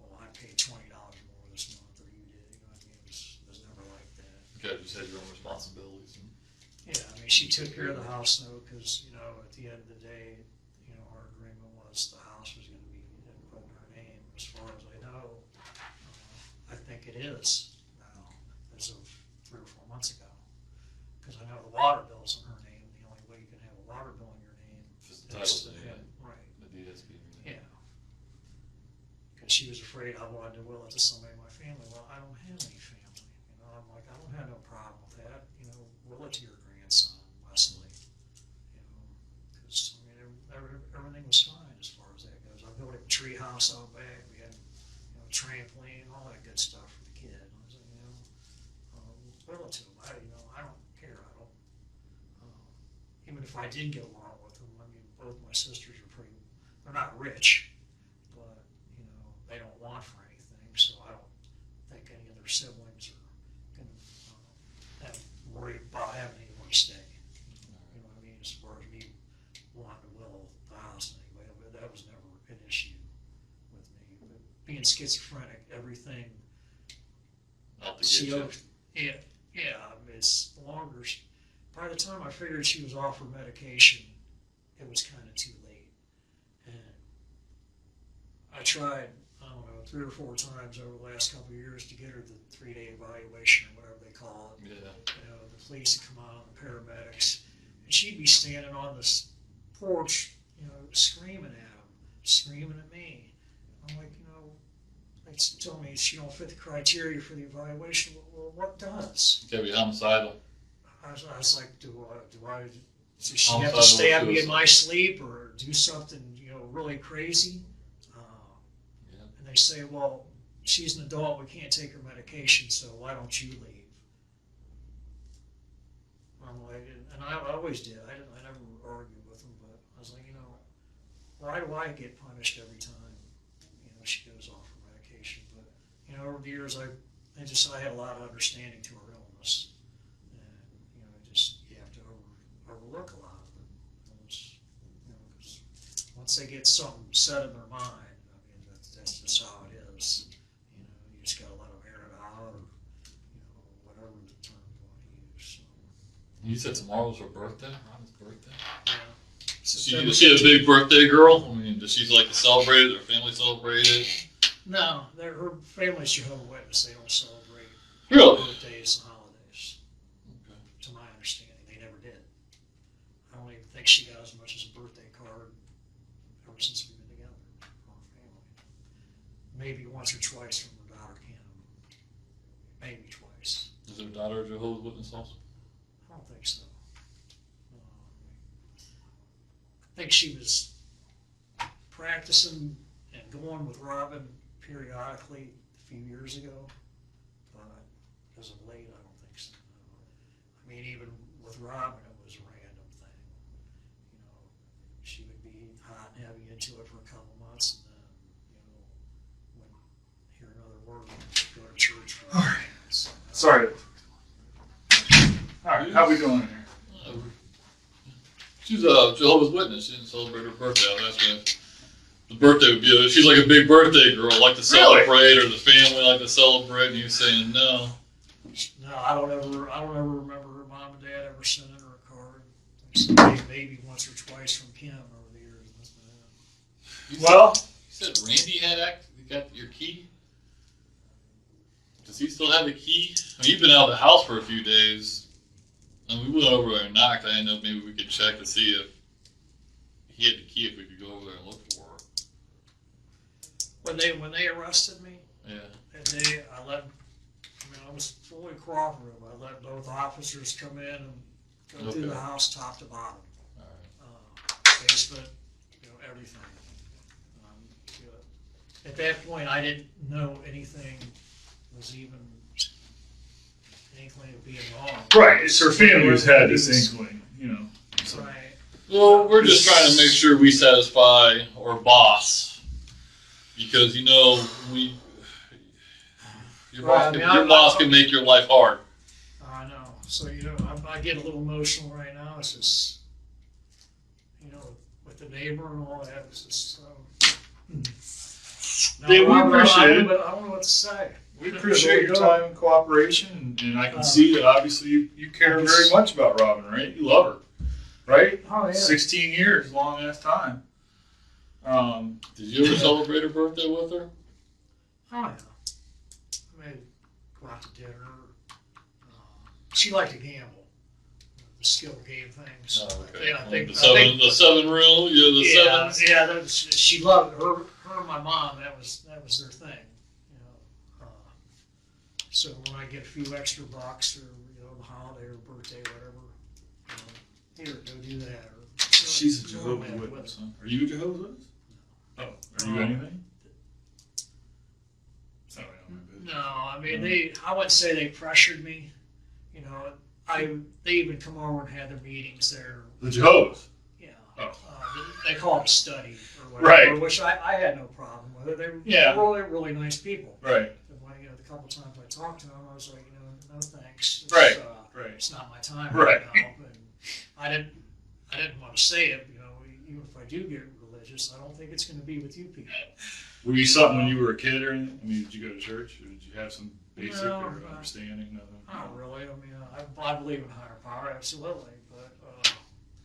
Well, I paid $20 more this month, or you did. I mean, it was never like that. You guys just had your own responsibilities. Yeah, I mean, she took care of the house though, because at the end of the day, our agreement was the house was going to be put in her name. As far as I know, I think it is now, as of 3 or 4 months ago, because I know the water bill's in her name. The only way you can have a water bill in your name Just the title's in your name. right. The deed has to be in your name. Yeah. Because she was afraid I wanted to will it to somebody in my family. Well, I don't have any family. I'm like, I don't have no problem with that. Will it to your grandson, Wesley. Because everything was fine as far as that goes. I built a tree house out back. We had, trampoline. if I did get along with them, I mean, both my sisters are pretty, they're not rich, but, you know, they don't want for anything, so I don't think any of their siblings are going to have worry about having anyone stay. You know what I mean? As far as me wanting to will the house anyway, but that was never an issue with me. But being schizophrenic, everything, Out to get you. yeah, I mean, it's longer. By the time I figured she was off her medication, it was kind of too late. And I tried, I don't know, 3 or 4 times over the last couple of years to get her the 3-day evaluation or whatever they call it. Yeah. You know, the police would come out, the paramedics, and she'd be standing on this porch, you know, screaming at him, screaming at me. I'm like, you know, they told me she don't fit the criteria for the evaluation. Well, what does? Gotta be homicidal. I was like, does she have to Homicidal stab me in suicide. my sleep or do something, you know, really crazy? Yeah. And they say, well, she's an adult, we can't take her medication, so why don't you leave? I'm like, and I always did. I never argued with them, but I was like, you know, why do I get punished every time, you know, she goes off her medication? But, you know, over the years, I had a lot of understanding to her illness. And, you know, you have to overlook a lot of it. It was, you know, 'cause once they get something set in their mind, I mean, that's just how it is. You know, you just gotta let them air it out, or, you know, whatever the term you want to use. So, You said tomorrow's her birthday, Robin's birthday. yeah. Is she a big birthday girl? I mean, does she like to celebrate it? Her family celebrate it? No, her family's Jehovah's Witness. They don't celebrate Really? birthdays and holidays. Okay. To my understanding, they never did. I don't even think she got as much as a birthday card ever since we've been together from her family. Maybe once or twice from her daughter Kim. Maybe twice. Is her daughter a Jehovah's Witness also? I don't think so. I think she was practicing and going with Robin periodically a few years ago, but as of late, I don't think so. I mean, even with Robin, it was a random thing. You know, she would be hot and heavy into it for a couple months, and then, you know, wouldn't hear another word, go to church for All right. So, Sorry. All right, how we doing here? She's a Jehovah's Witness. She didn't celebrate her birthday. I was asking if the birthday would be. She's like a big birthday girl, like to celebrate, or the family like to celebrate. And you're saying no. No, I don't ever remember her mom and dad ever sending her a card. Like, maybe once or twice from Kim over the years. That's about it. Well, You said Randy got your key. Does he still have the key? I mean, you've been out of the house for a few days. And we went over there and knocked. I didn't know if maybe we could check to see if he had the key, if we could go over there and look for her. When they arrested me, Yeah. I was fully cooperative. I let both officers come in and go through Okay. the house top to bottom, All right. basement, you know, everything. You know, at that point, I didn't know anything was even inkling of being wrong. right, it's her family who's had this inkling, you know. So. Right. Well, we're just trying to make sure we satisfy our boss, because you know your Right, boss can make your life hard. I know. So, you know, I get a little emotional right now. It's just, you know, with the neighbor and all that. It's just, Dave, we appreciate it. I don't know what to say. We appreciate your time and cooperation, and I can see that obviously you care very much about Robin, right? You love her, right? Oh, yeah. 16 years, long ass time. Did you ever celebrate her birthday with her? Oh, yeah. I mean, go out to dinner. She liked to gamble. The skill game things. Oh, okay. I think, The seven rule. Sevens. Yeah, she loved her and my mom. That was their thing. You know, so when I get a few extra bucks or the holiday or birthday, whatever, here, go do that. Or She's a go Jehovah's have Witness, it. huh? Are you a Jehovah's Witness? Oh, are you anything? Oh, yeah, my bad. No, I mean I wouldn't say they pressured me. You know, They even come over and had their meetings there. The Jehovah's. Yeah. Oh. They call it a study or whatever, Right. which I had no problem with it. They were Yeah. really nice people. Right. And when, the couple times I talked to them, I was like, no thanks. It's, Right. Right. It's not my time Right. now. And I didn't want to say it. Even if I do get religious, I don't think it's going to be with you people. Were you something when you were a kid or anything? I mean, did you go to church or did you have some basic No, or understanding? Nothing. Not really. I believe in higher power, absolutely. But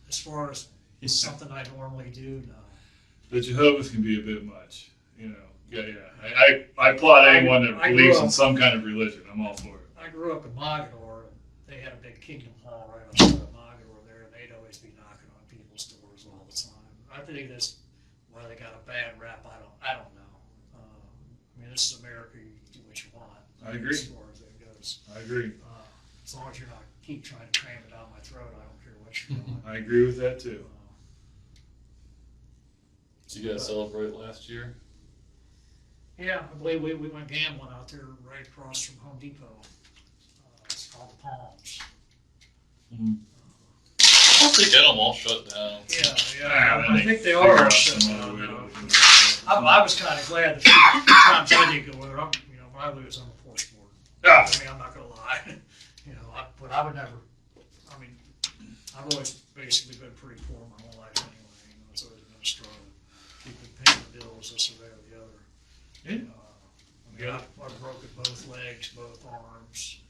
as far as it's something I normally do, no. The Jehovah's can be a bit much, Yeah. I applaud anyone that believes in some kind of religion. I'm all for it. I grew up in Mogador, and they had a big Kingdom Hall right outside of Mogador there, and they'd always be knocking on people's doors all the time. I think that's why they got a bad rap. I don't know. This is America. You can do what you want. I agree. As far as that goes. I agree. As long as you're not keep trying to cram it down my throat, I don't care what you're doing. I agree with that too. Did you guys celebrate last year? Yeah, I believe we went gambling out there right across from Home Depot. It's called the Palms. I think they get them all shut down. Yeah. I think they are all shut down now. I was kind of glad the few times I did go there. When I lose, I'm a poor sport. I'm not gonna lie. But I would never. I've always basically been pretty poor my whole life anyway. It's always been a struggle, keeping paying the bills, this or that or the other. I've broken both legs, both arms.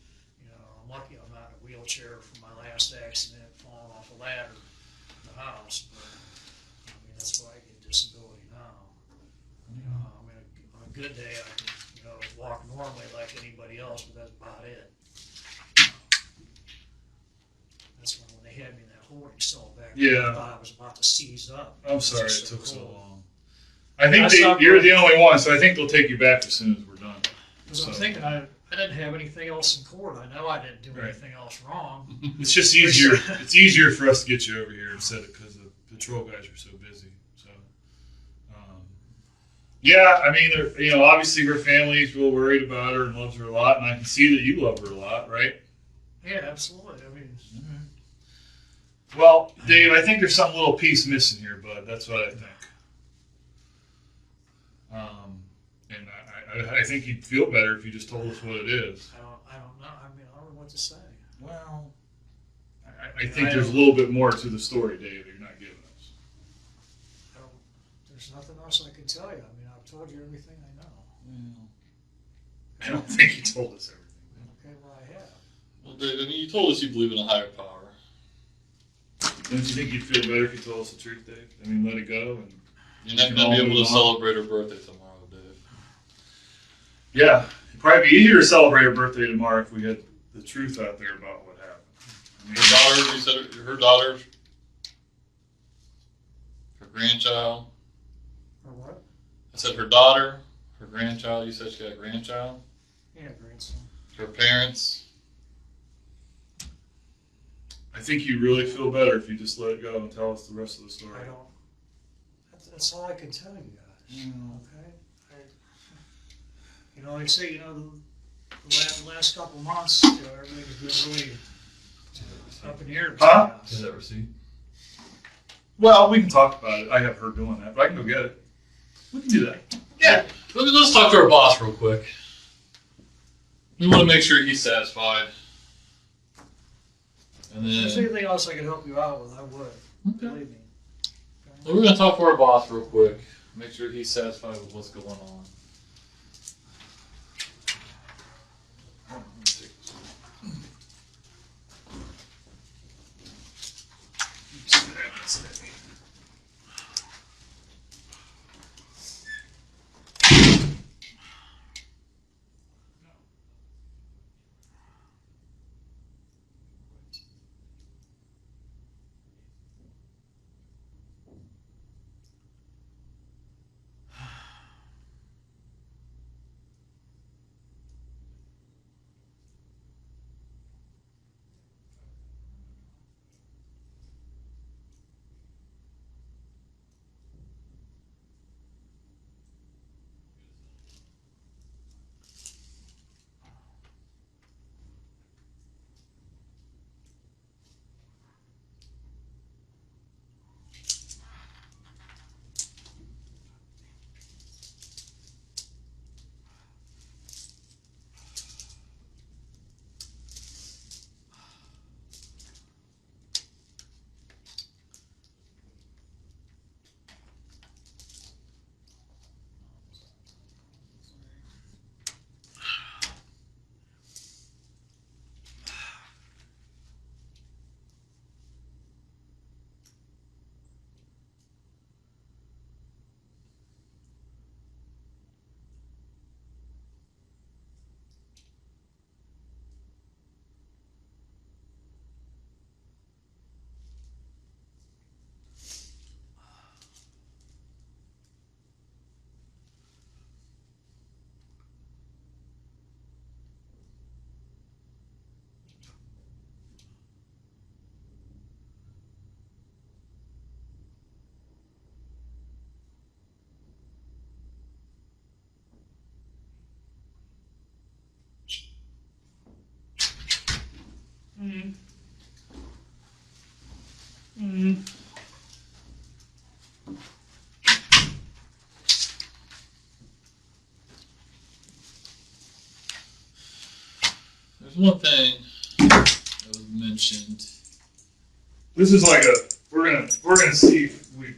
I'm lucky I'm not in a wheelchair from my last accident, falling off a ladder in the house. But that's why I get disability now. On a good day, I can walk normally like anybody else, but that's about it. That's when they had me in that holding cell back there. I thought I was about to seize up. I'm sorry it took so long. I think you're the only one, so I think they'll take you back as soon as we're done. Because I'm thinking I didn't have anything else in court. I know I didn't do anything else wrong. It's just easier. It's easier for us to get you over here instead of because the patrol guys are so busy. So, obviously her family's real worried about her and loves her a lot, and I can see that you love her a lot, right? Yeah, absolutely. Well, Dave, I think there's some little piece missing here, bud. That's what I think. And I think you'd feel better if you just told us what it is. I don't know. I don't know what to say. Well, I think there's a little bit more to the story, Dave, that you're not giving us. There's nothing else I can tell you. I've told you everything I know. I don't think you told us everything. Okay, well, I have. Well, Dave, you told us you believe in a higher power. Don't you think you'd feel better if you told us the truth, Dave? Let it go. And you're not going to be able to celebrate her birthday tomorrow, Dave. Yeah, it'd probably be easier to celebrate her birthday tomorrow if we had the truth out there about what happened. Her daughter, you said her daughter, her grandchild. Her what? I said her daughter, her grandchild. You said she got a grandchild? Yeah, grandson. Her parents. I think you really feel better if you just let it go and tell us the rest of the story. I don't. That's all I can tell you guys. Okay. Like I say, the last couple months, everything's been really up in the air. Huh? Is that receipt? Well, we can talk about it. I have her doing that, but I can go get it. We can do that. Yeah. Let's talk to our boss real quick. We want to make sure he's satisfied. And then, If there's anything else I can help you out with, I would. Okay. Believe me. Well, we're going to talk to our boss real quick. Make sure he's satisfied with what's going on. There's one thing that was mentioned. This is like we're gonna see if we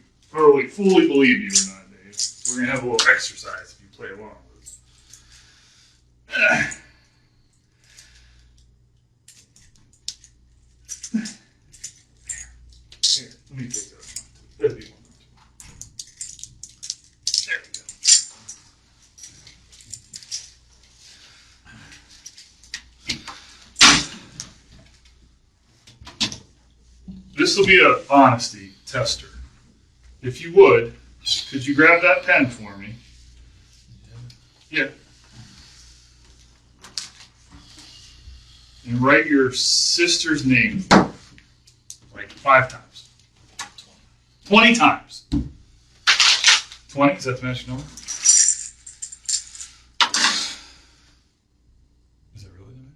fully believe you or not, Dave. We're gonna have a little exercise if you play along with us. Here, let me take that one. There's the one. There we go. This will be an honesty tester. If you would, could you grab that pen for me? Yeah. And write your sister's name like 5 times. 20 times. 20, is that the magic number? Is that really the magic?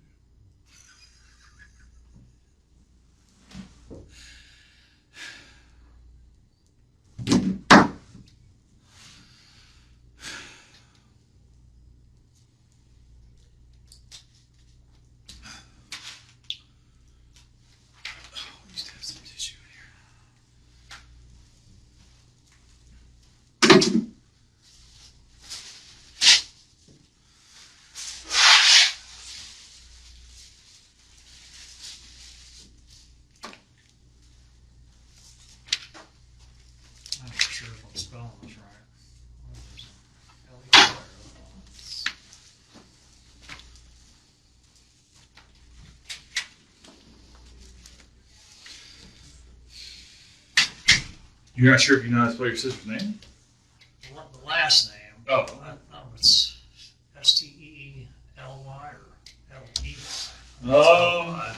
I'm not sure if I'm spelling this right. You're not sure if you know how to spell your sister's name? The last name. Oh. It's Stely or Ley. Oh.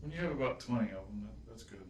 When you have about 20 of them, that's good enough.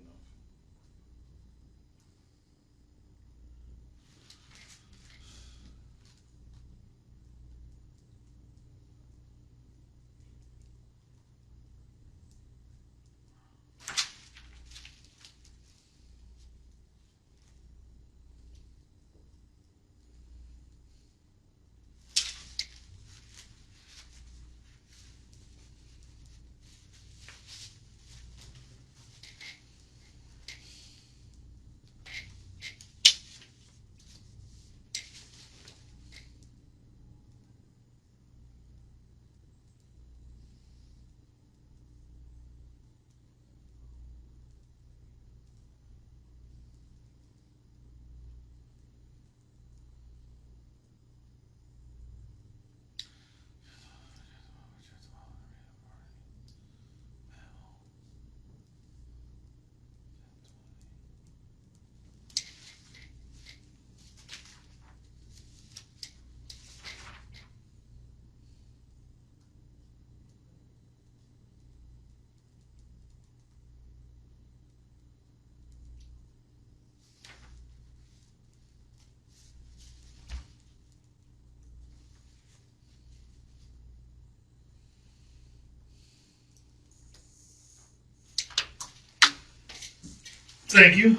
Thank you.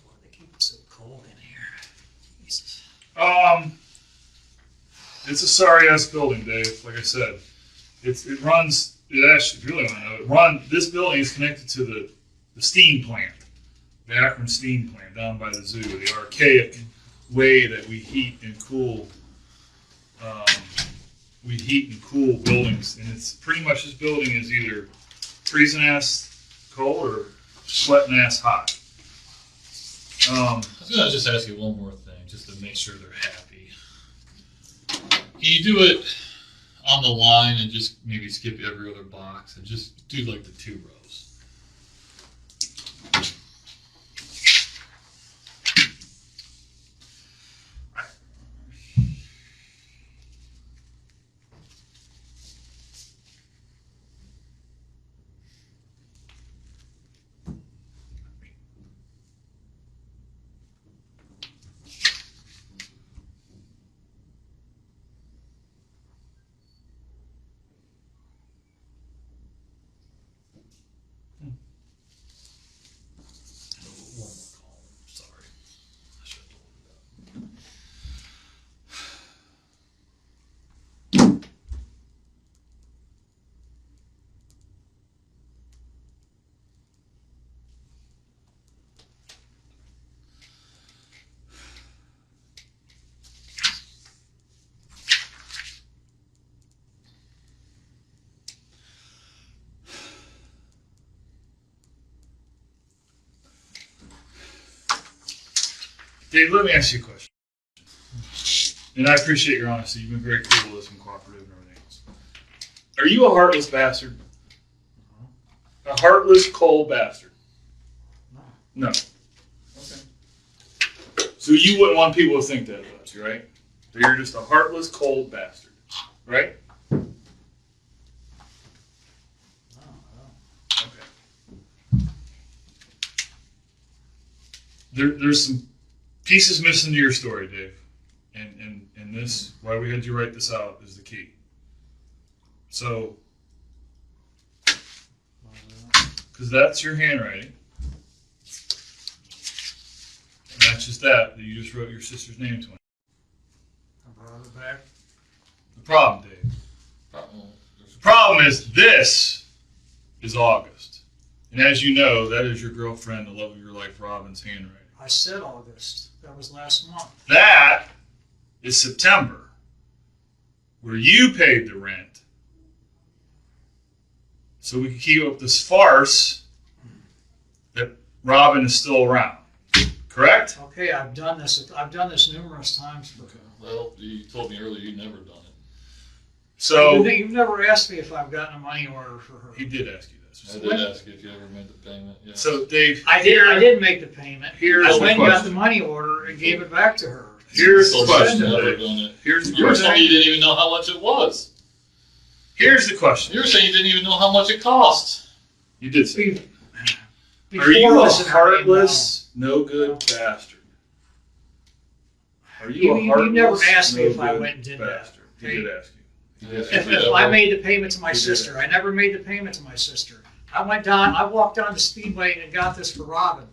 Why do they keep it so cold in here? Jesus. It's a sorry ass building, Dave. Like I said, it runs. It actually, if you really want to know, this building is connected to the steam plant, the Akron steam plant down by the zoo, the archaic way that we heat and cool. we heat and cool buildings, and it's pretty much this building is either freezing ass cold or sweating ass hot. I was gonna just ask you one more thing, just to make sure they're happy. Can you do it on the line and just maybe skip every other box and just do like the 2 rows? One more column. Sorry. I should have told you that. Dave, let me ask you a question. And I appreciate your honesty. You've been very cool with us and cooperative and everything else. Are you a heartless bastard? A heartless, cold bastard? No. Okay. So you wouldn't want people to think that about you, right? That you're just a heartless, cold bastard, right? Okay. There's some pieces missing to your story, Dave. And this, why we had you write this out, is the key. So, because that's your handwriting. And that's just that you just wrote your sister's name to him. I brought it back. The problem, Dave. The problem is this is August. And as you know, that is your girlfriend, the love of your life, Robin's handwriting. I said August. That was last month. That is September, where you paid the rent. So we can keep up this farce that Robin is still around. Correct? Okay, I've done this. I've done this numerous times. Okay. Well, you told me earlier you'd never done it. So You've never asked me if I've gotten a money order for her. he did ask you this. I did ask you if you ever made the payment. Yeah. So Dave, I did make the payment. Here's I the went and got question. the money order and gave it back to her. Here's the You told me question. you'd never Dave. done it. Here's the You were saying question. you didn't even know how much it was. Here's the question. You were saying you didn't even know how much it cost. You did say. Before Are you a this, I heartless, no good bastard? Are you a heartless, you never asked me no if I good went and did that, bastard? He okay? did ask you. He did ask If, you. if I made the payment to my You did sister, it. I never made the payment to my sister. I walked down to Speedway and got this for Robin.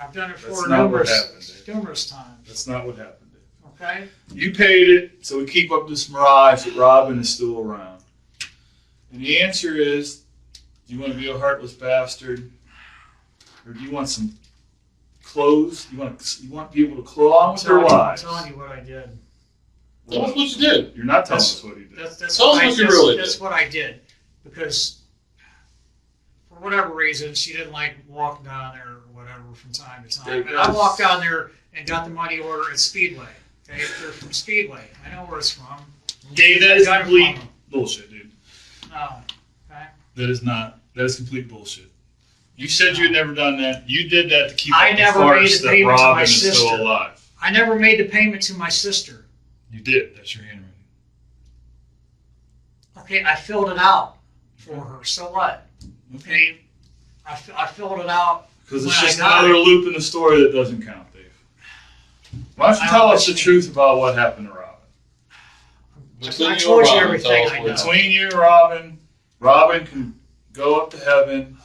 I've done it for That's her not what happened, Dave. numerous times. That's not what happened, Dave. Okay? You paid it, so we keep up this mirage that Robin is still around. And the answer is, do you want to be a heartless bastard, or do you want some clothes? You want to be able to claw with your I'm lives? telling you what I did. Tell us what you did. You're not telling us what he did. That's Tell us what what you really did. That's what I did. Because for whatever reason, she didn't like walking down there or whatever from time to time. Dave, And I walked down there and got the money order at Speedway. Okay, they're from Speedway. I know where it's from. Dave, that is Got it complete from them. bullshit, dude. No. Okay. That is complete bullshit. You said you had never done that. You did that to keep I up the never farce made the that payment to my Robin is still sister. alive. I never made the payment to my sister. You did. That's your handwriting. Okay, I filled it out for her. So what? Okay, I filled it out. Because when it's I just got another it. loop in the story that doesn't count, Dave. Why don't you I tell us the understand. truth about what happened to Robin? Between I you told and you Robin, everything tell us I what know. Between you and Robin, Robin can go up to heaven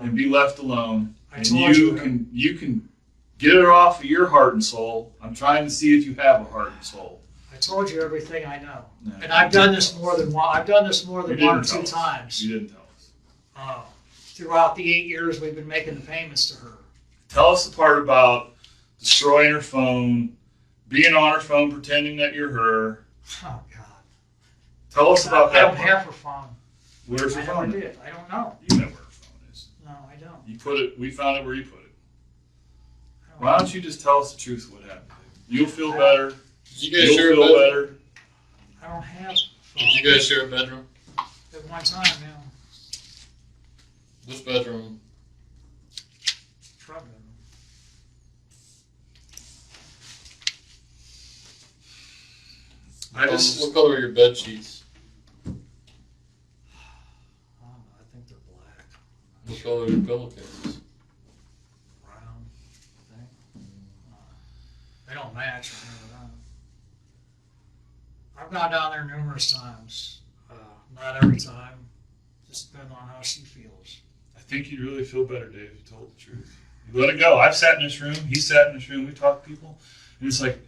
and be left alone, I and told you you. can get her off of your heart and soul. I'm trying to see if you have a heart and soul. I told you everything I know, No, and I've you done didn't this tell more us. than one. I've done this more than You one or didn't two tell us. times. You didn't tell us. Throughout the 8 years we've been making the payments to her. Tell us the part about destroying her phone, being on her phone, pretending that you're her. Oh God. Tell us about I that. don't have her phone. Where's her I never phone? did. I don't know. You know where her phone is. No, I don't. You put it. We found it where you put it. I don't Why don't you just tell us the truth of what happened? You'll feel better. Did you guys share a You'll feel bedroom? better. I don't have. Did you guys share a bedroom? At one time, yeah. Which bedroom? Front bedroom. What color are your bed sheets? I don't know. I think they're black. What color are your pillowcases? Brown. I think. They don't match. I know that. I've gone down there numerous times. Not every time. Just depending on how she feels. I think you'd really feel better, Dave, if you told the truth. You let it go. I've sat in this room. He sat in this room. We talked to people. And it's like,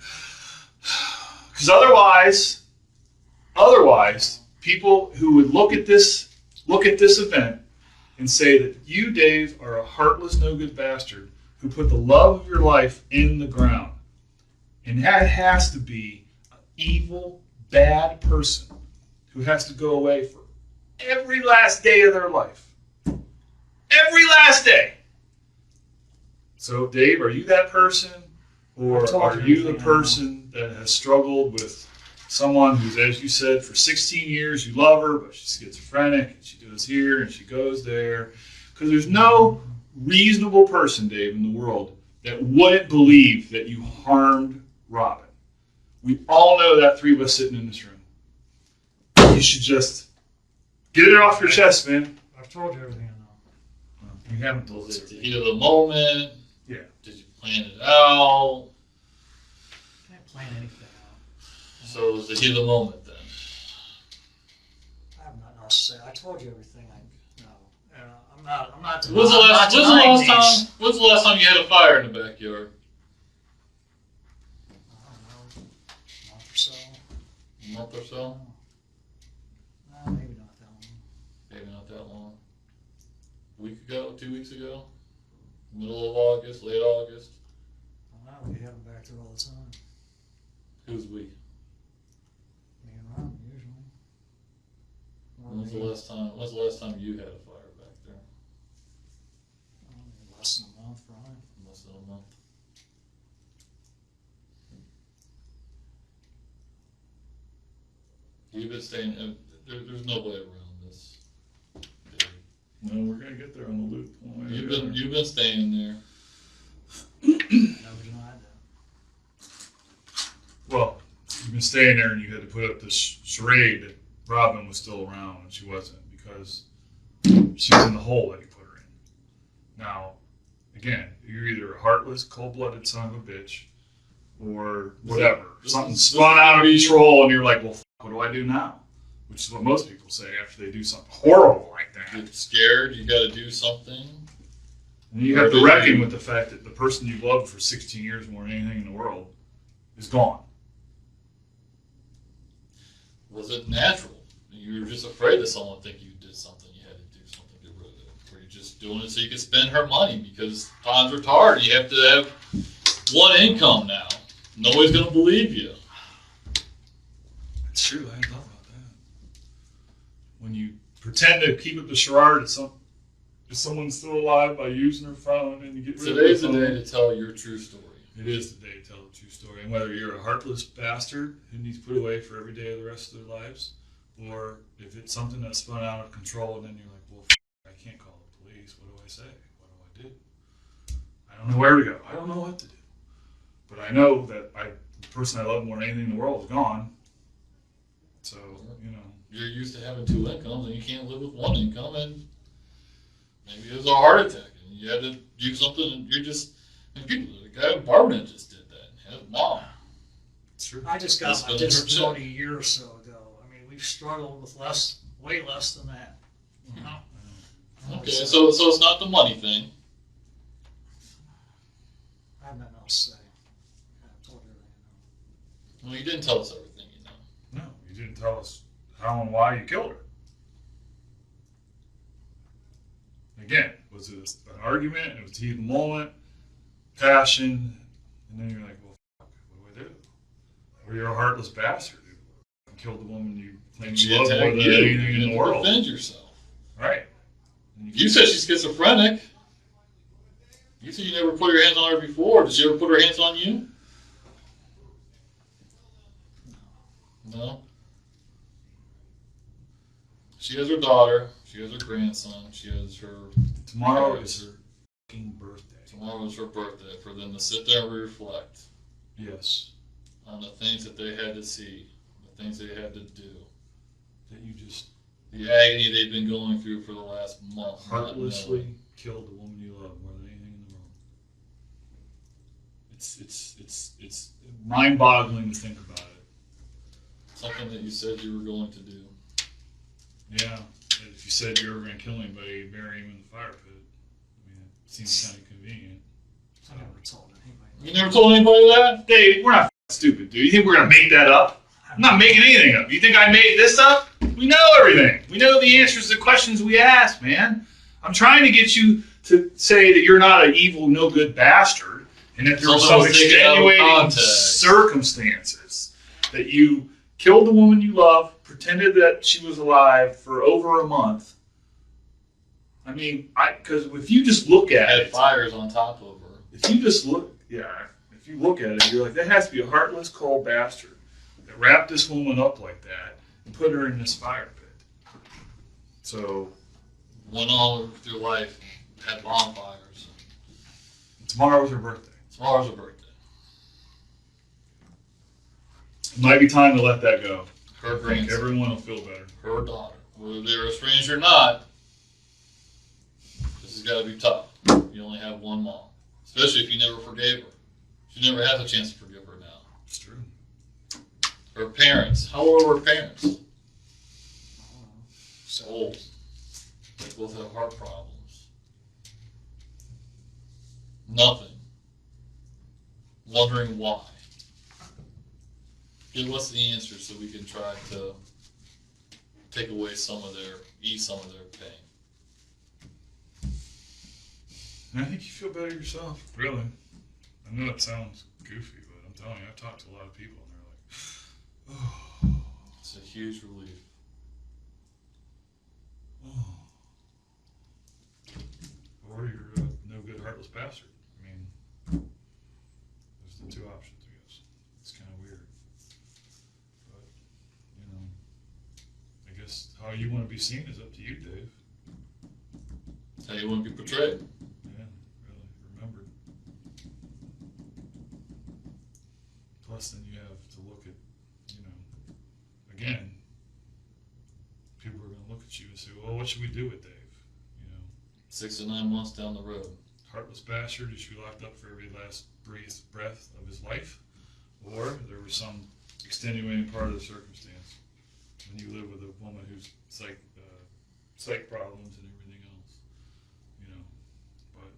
because otherwise, people who would look at this event and say that you, Dave, are a heartless, no good bastard who put the love of your life in the ground. And that has to be an evil, bad person who has to go away for every last day of their life. Every last day. So, Dave, are you that person? Or are you the person that has struggled with someone who's, as you said, for 16 years you love her, but she's schizophrenic, and she goes here and she goes there? Because there's no reasonable person, Dave, in the world that wouldn't believe that you harmed Robin. We all know that, three of us sitting in this room. You should just get it off your chest, man. I've told you everything I know. You haven't told Was us it the everything. heat of the moment? Yeah. Did you plan it out? Can't plan anything out. So it was the heat of the moment then. I have nothing else to say. I told you everything I know. I'm not. When's the last time you had a fire in the backyard? I don't know. A month or so. A month or so? Maybe not that long. Maybe not that long. A week ago? 2 weeks ago? Middle of August? Late August? I don't know. We have them back there all the time. Who's we? Me and Ron usually. When's the last time you had a fire back there? Less than a month, probably. Less than a month. You've been staying. There's no way around this. No, we're gonna get there on the loop. You've been staying there. Never denied that. Well, you've been staying there, and you had to put up this charade that Robin was still around, and she wasn't, because she was in the hole that you put her in. Now, again, you're either a heartless, cold-blooded son of a bitch, or whatever. Something spun out of control, and you're like, well, what do I do now? Which is what most people say after they do something horrible like that. Get scared. You got to do something. And you have to reckon with the fact that the person you loved for 16 years more than anything in the world is gone. Was it natural? You were just afraid that someone would think you did something. You had to do something to get rid of it. Or you just doing it so you could spend her money because times are hard. You have to have one income now. Nobody's going to believe you. It's true. I hadn't thought about that. When you pretend to keep up the charade that someone's still alive by using her phone and you get rid of Today's the the phone. day to tell your true story. It is the day to tell the true story. And whether you're a heartless bastard who needs put away for every day of the rest of their lives, or if it's something that's spun out of control and then you're like, well, I can't call the police. What do I say? What do I do? I don't know where to go. I don't know what to do. But I know that the person I love more than anything in the world is gone. So, you know. You're used to having two incomes and you can't live with one income, and maybe it was a heart attack and you had to do something and you're just, and people, the guy in Barberton just did that. His mom. It's true. I just got That's my gonna hurt disability a year or so ago. I mean, we've struggled with way less than that. You know? Okay, so it's not the money thing. I have nothing else to say. I told you everything I know. Well, you didn't tell us everything you know. No, you didn't tell us how and why you killed her. Again, was it an argument? It was the heat of the moment, passion, and then you're like, well, fuck, what do I do? Or you're a heartless bastard who You killed the woman you claim She you love more attacked than you. anything in You the world. defend yourself. Right. You said she's schizophrenic. You said you never put your hands on her before. Did she ever put her hands on you? No. She has her daughter. She has her grandson. She has her. Tomorrow is her fucking birthday. Tomorrow is her birthday. For them to sit there and reflect Yes. on the things that they had to see, the things they had to do, That you just the agony they've been going through for the last month. heartlessly killed the woman you love more than anything in the world. It's mind-boggling to think about it. Something that you said you were going to do. Yeah. And if you said you were going to kill anybody, you'd bury him in the fire pit. I mean, it seems kind of convenient. I never told anybody. You never told anybody that? Dave, we're not stupid, dude. You think we're going to make that up? I'm not making anything up. You think I made this up? We know everything. We know the answers to the questions we ask, man. I'm trying to get you to say that you're not an evil, no-good bastard, and that there were some Sometimes taken out of extenuating context. circumstances that you killed the woman you love, pretended that she was alive for over a month. I mean, because if you just look at Had it, fires on top of her. if you just look, if you look at it, you're like, that has to be a heartless, cold bastard that wrapped this woman up like that and put her in this fire pit. So Went all through life, had bonfires. tomorrow's her birthday. Tomorrow's her birthday. It might be time to let that go. Her I think grandson. everyone will feel better. Her daughter. Whether they're estranged or not, this has got to be tough. You only have one mom. Especially if you never forgave her. She never has a chance to forgive her now. It's true. Her parents. How old are her parents? Old. They both have heart problems. Nothing. Wondering why. Give us the answer so we can try to take away ease some of their pain. And I think you feel better yourself, really. I know that sounds goofy, but I'm telling you, I've talked to a lot of people, and they're like, oh. It's a huge relief. Oh. Or you're a no good, heartless bastard. I mean, there's the two options, I guess. It's kind of weird. But, you know, I guess how you want to be seen is up to you, Dave. That's how you want to be portrayed. Yeah, really, remembered. Plus, then you have to look at, you know, again, people are going to look at you and say, well, what should we do with Dave? You know, 6 to 9 months down the road. heartless bastard, is she locked up for every last breathed breath of his life? Or there was some extenuating part of the circumstance when you live with a woman who's psych problems and everything else, you know. But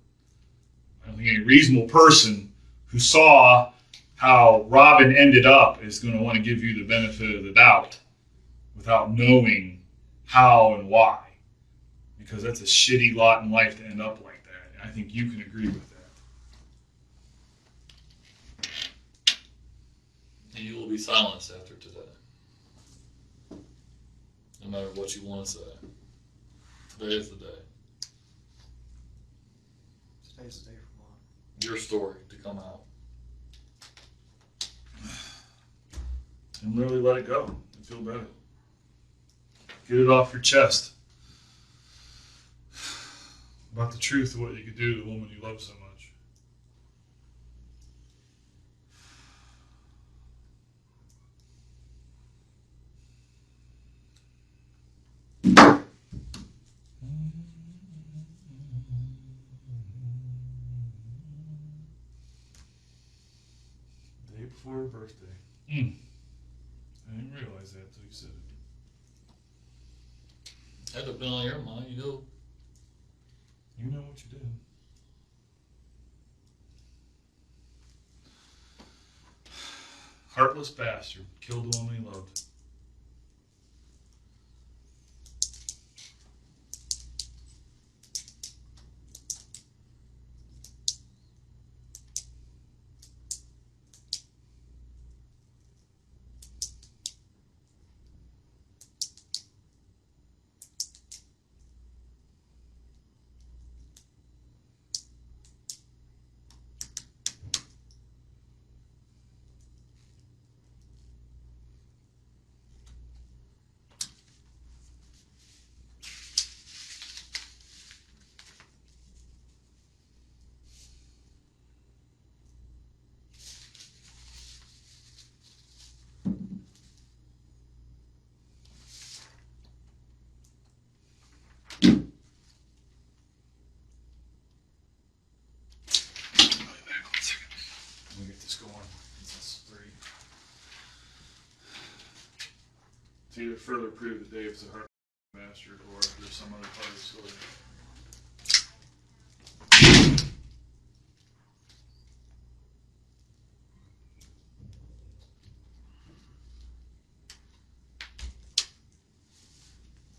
I don't think any reasonable person who saw how Robin ended up is going to want to give you the benefit of the doubt without knowing how and why, because that's a shitty lot in life to end up like that. And I think you can agree with that. And you will be silenced after today. No matter what you want to say. Today is the day. Today's the day for what? Your story to come out. And really let it go and feel better. Get it off your chest. About the truth of what you could do to the woman you love so much. Day before her birthday. I didn't realize that until you said it. Had to have been on your mind, you know. You know what you did. Heartless bastard. Killed the woman he loved. to further prove that Dave's a hard master, or if there's some other part of the story.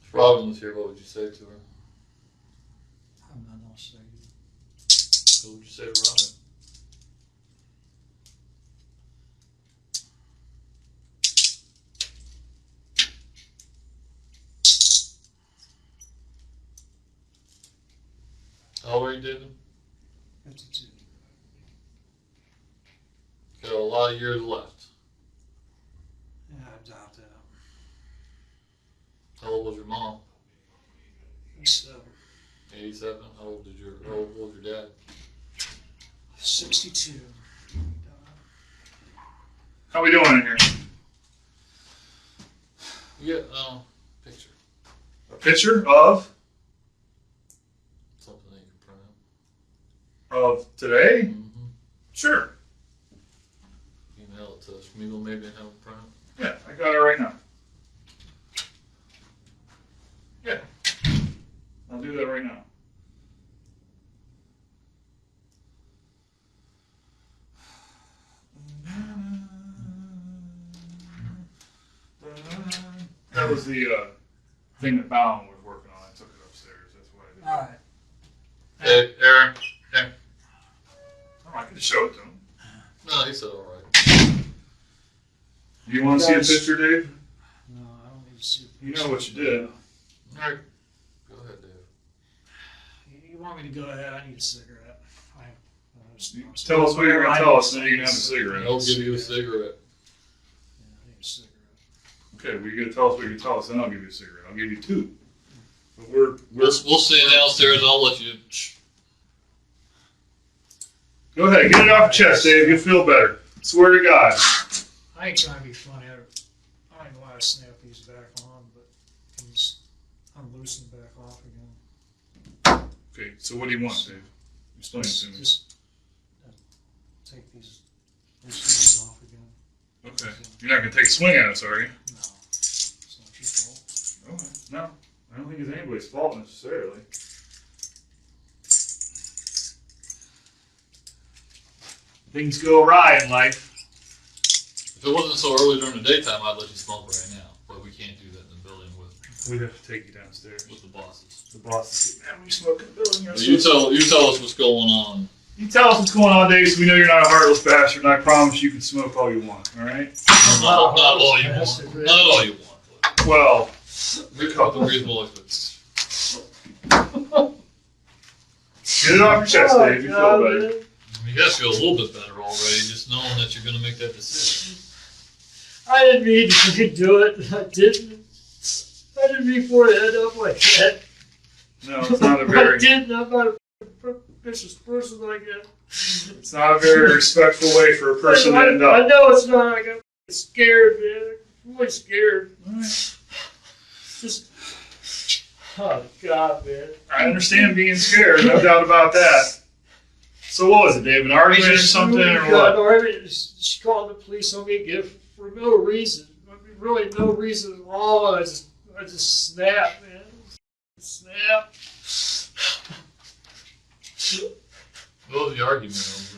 If Robin was here, what would you say to her? I'm not gonna say. What would you say to Robin? How old are you, David? 52. Got a lot of years left. Yeah, I doubt that. How old was your mom? 87. 87. How old was your dad? 62. How we doing in here? You get picture. A picture of Something that you can print of today? out. Mm-hmm. Sure. Email it to Schmiegel maybe and have him print it. Yeah, I got it right now. Yeah. I'll do that right now. That was the thing that Bowen was working on. I took it upstairs. That's why I did. All right. Hey, Aaron. Hey. Oh, I could show it to him. No, he said all right. You want to see a Guys. picture, Dave? No, I don't need to see. You know what you did. All right. Go ahead, Dave. You want me to go ahead? I need a cigarette. Tell us what you're going to tell us, and then you can have a cigarette. I'll give you a cigarette. Yeah, I need a cigarette. Okay, well, you're going to tell us what you're going to tell us, then I'll give you a cigarette. I'll give you two. But we're We'll see downstairs. I'll let you. Go ahead, get it off your chest, Dave. You'll feel better. Swear to God. I ain't trying to be funny. I don't know why I snap these back on, but I'm just unloosen back off again. Okay, so what do you want, Dave? Explain it to me. Just take these these off again. Okay. You're not going to take a swing at us, are you? No, it's not your fault. Okay. No, I don't think it's anybody's fault necessarily. Things go awry in life. If it wasn't so early during the daytime, I'd let you smoke right now. But we can't do that in the building with We'd have to take you downstairs. the bosses. The boss is man, we smoke in the building. But you tell us what's going on. You tell us what's going on, Dave, so we know you're not a heartless bastard, and I promise you can smoke all you want, all right? Not all you want. Not all you want. But Well, we come with reasonable expectations. get it off your chest, Dave. You feel better. You guys feel a little bit better already, just knowing that you're going to make that decision. I didn't mean to do it. I didn't mean for it to end up like that. No, it's not a I very, didn't. I'm not a vicious person like that. it's not a very respectful way for a person to end I up. know it's not. I got scared, man. I'm really scared. Just, oh God, man. I understand being scared, no doubt about that. So what was it, Dave? An argument or something, or what? She called the police on me again for no reason. I mean, really no reason at all. I just snapped, man. Snap. What was the argument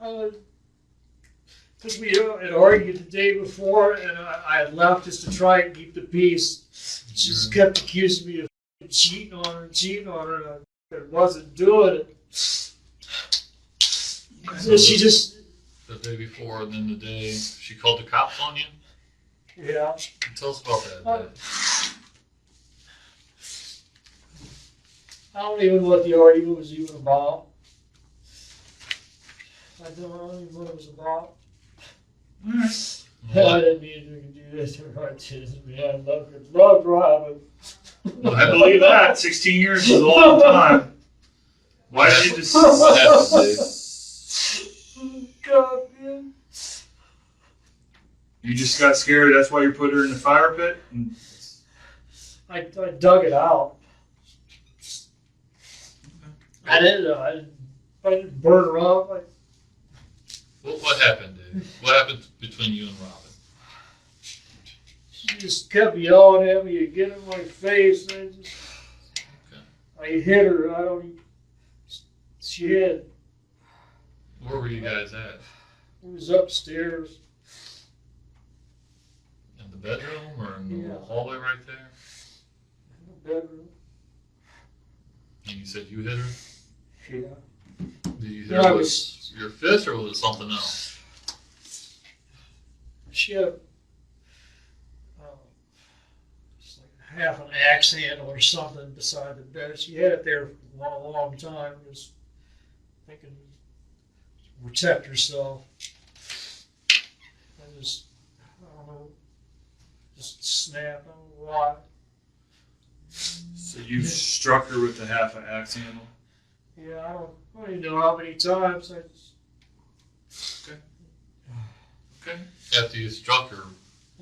over? Because we had argued the day before, and I had left just to try and keep the peace. She just kept accusing me of cheating on her, and I wasn't doing it. So she just, The day before, and then the day she called the cops on you? yeah. Tell us about that day. I don't even know what the argument was even about. I don't even know what it was about. I didn't mean to do this to her. I didn't, man. I loved Robin. I believe that. 16 years is a long time. Why did you just... What happened, Dave? God, man. You just got scared, that's why you put her in the fire pit? I dug it out. I didn't burn her up. What happened, Dave? What happened between you and Robin? She just kept yelling at me to get in my face. And I hit her. I don't even. She had. Where were you guys at? It was upstairs. In the bedroom or in the Yeah. hallway right there? In the bedroom. And you said you hit her? Yeah. Did you hit Yeah, I her with was. your fist or was it something else? She had. It's like half an axe handle or something beside the bed. She had it there for a long time, just thinking to protect herself. I don't know, just snapped. I don't know why. So you struck her with the half an axe handle? Yeah, I don't even know how many times. I just, Okay. After you struck her,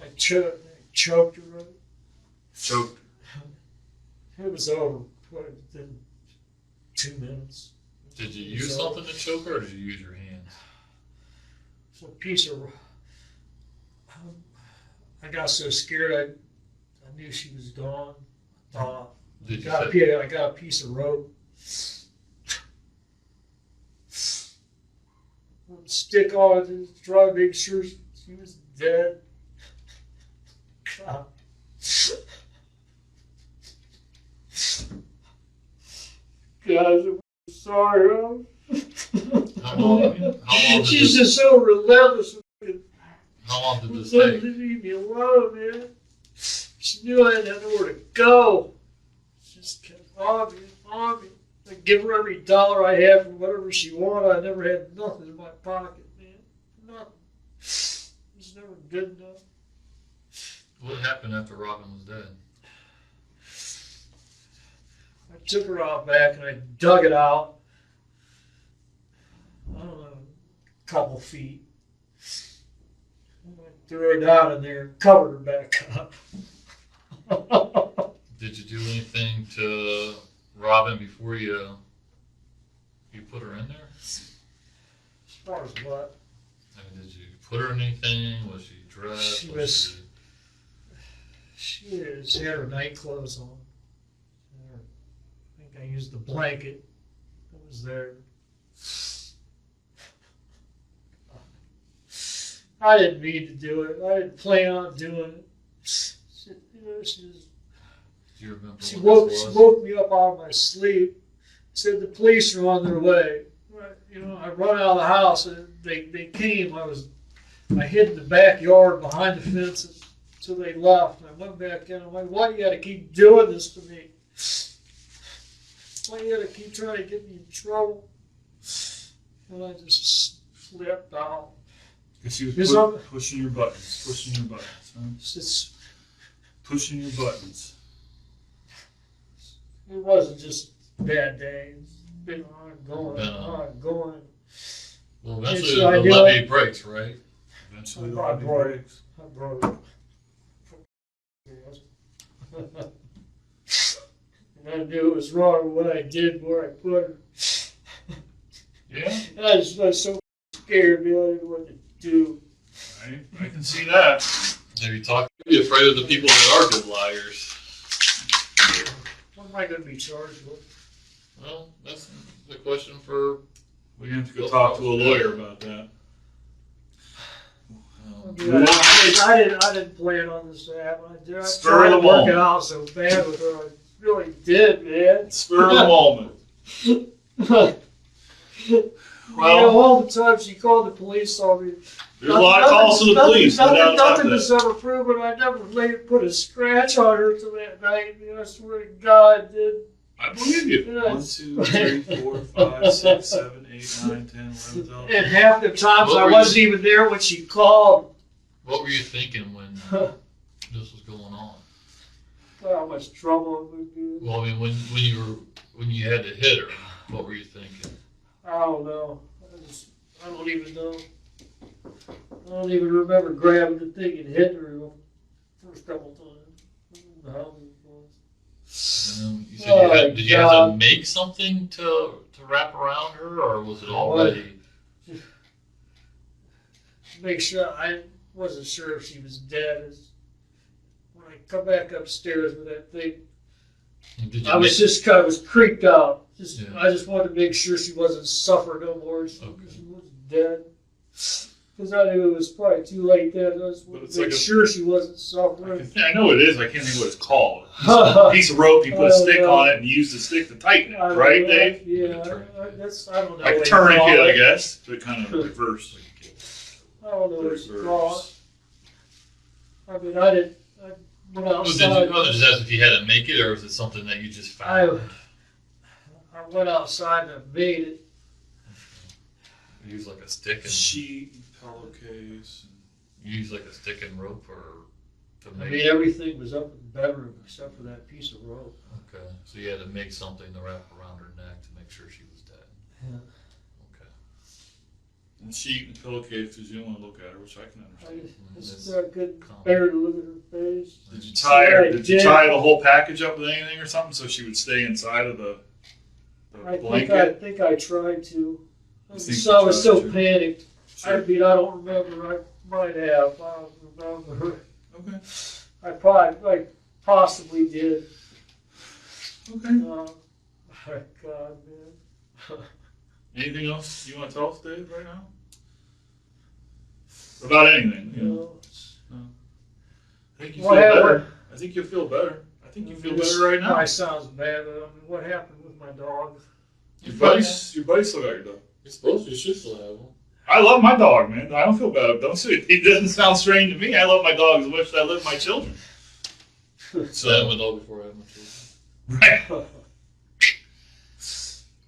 I choked her. Right? Choked. It was over within 2 minutes. did you use something to choke her or did you use your hands? It's a piece of. I got so scared I knew she was gone. Did you I got a piece of rope. Stick on it and try to make sure she was dead. God. Guys, I'm sorry. How long did She's this, just so relentless. how long did this Wouldn't take? leave me alone, man. She knew I had nowhere to go. She just kept on me, on me. I give her every dollar I had for whatever she wanted. I never had nothing in my pocket, man. Nothing. It was never good enough. What happened after Robin was dead? I took her out back and I dug it out. I don't know, a couple feet. And I threw her down in there and covered her back up. Did you do anything to Robin before you put her in there? As far as what? I mean, did you put her in anything? Was she dressed? She had her night clothes on. I think I used the blanket that was there. I didn't mean to do it. I didn't plan on doing it. Do you remember She what this woke was? me up out of my sleep. Said the police are on their way. I run out of the house and they came. I hid in the backyard behind the fences until they left. And I went back in. I'm like, why do you got to keep doing this to me? Why do you got to keep trying to get me in trouble? And I just flipped out. Because she was pushing your buttons, huh? It's Pushing your buttons. It wasn't just bad days. It's been ongoing. Well, eventually Yes, I the do. levee breaks, right? Eventually the I levee broke. breaks. I broke it. And I knew it was wrong what I did, where I put her. Yeah, And I was so scared, man. I didn't know what to do. I can see that. Have you talked? Be afraid of the people that are good liars. What am I going to be charged with? Well, that's the question for. We have to go talk to a lawyer about that. I didn't plan on this to happen. I Spur tried of to the work it moment. out so bad with her. I really did, man. Spur of the moment. Well, all the time she called the police on me. There's a lot of calls to the police. Nothing was ever proven. I never put a scratch on her till that night. Man, I swear to God, I did. I believe you. Yeah. 1, 2, 3, 4, 5, 6, 7, 8, 9, 10, 11, 12. And half the times What I were wasn't even there when she called. What were you thinking when this was going on? How much trouble it would be. Well, I mean, when you had to hit her, what were you thinking? I don't know. I don't even know. I don't even remember grabbing the thing and hitting her the first couple times. I don't know how many it was. You said did you have to make something to wrap around her, or was it already? Make sure I wasn't sure if she was dead. come back upstairs with that thing. Did you I was make- just kind of was creeped out. Yeah. I just wanted to make sure she wasn't suffering no more. She wasn't dead. Because I knew it was probably too late then. I just wanted it's to make like a- sure she wasn't suffering. I know what it is. I can't think what it's called. It's a piece of rope. You put a stick on it and you use the stick to tighten it, I don't right, know. Dave? Yeah, Like a tourniquet. that's, I don't know. Like a what you call tourniquet, I it. guess, but kind of reverse. I don't know what you call it. Reverse. I mean, I went Was it, outside. I was just asking if you had to make it, or was it something that you just I found? went outside and I made it. You use like a stick and Sheet, pillowcase. you use like a stick and rope, or to I make. mean, everything was up in the bedroom except for that piece of rope. Okay, so you had to make something to wrap around her neck to make sure she was dead. Yeah. Okay. And sheet and pillowcase because you don't want to look at her, which I can I understand. just couldn't bear to look at her face. Did you tie her? Yeah, I Did you did. tie the whole package up with anything or something so she would stay inside of the I blanket? think I tried to. I You think was, you I was so tried to? panicked. I Sure. mean, I don't remember. I might have. I don't remember. Okay. I possibly did. Okay. My God, man. Anything else you want to tell us, Dave, right now? About anything? You know? No. I think you What feel happened? better. I think you feel better. I think you feel better right now. Probably sounds bad, but I mean, what happened with my dog? Your buddy still got your dog. You're supposed to. You should still have one. I love my dog, man. I don't feel bad. Don't say it doesn't sound strange to me. I love my dog as much as I love my children. So I had my dog before I had my children. Right.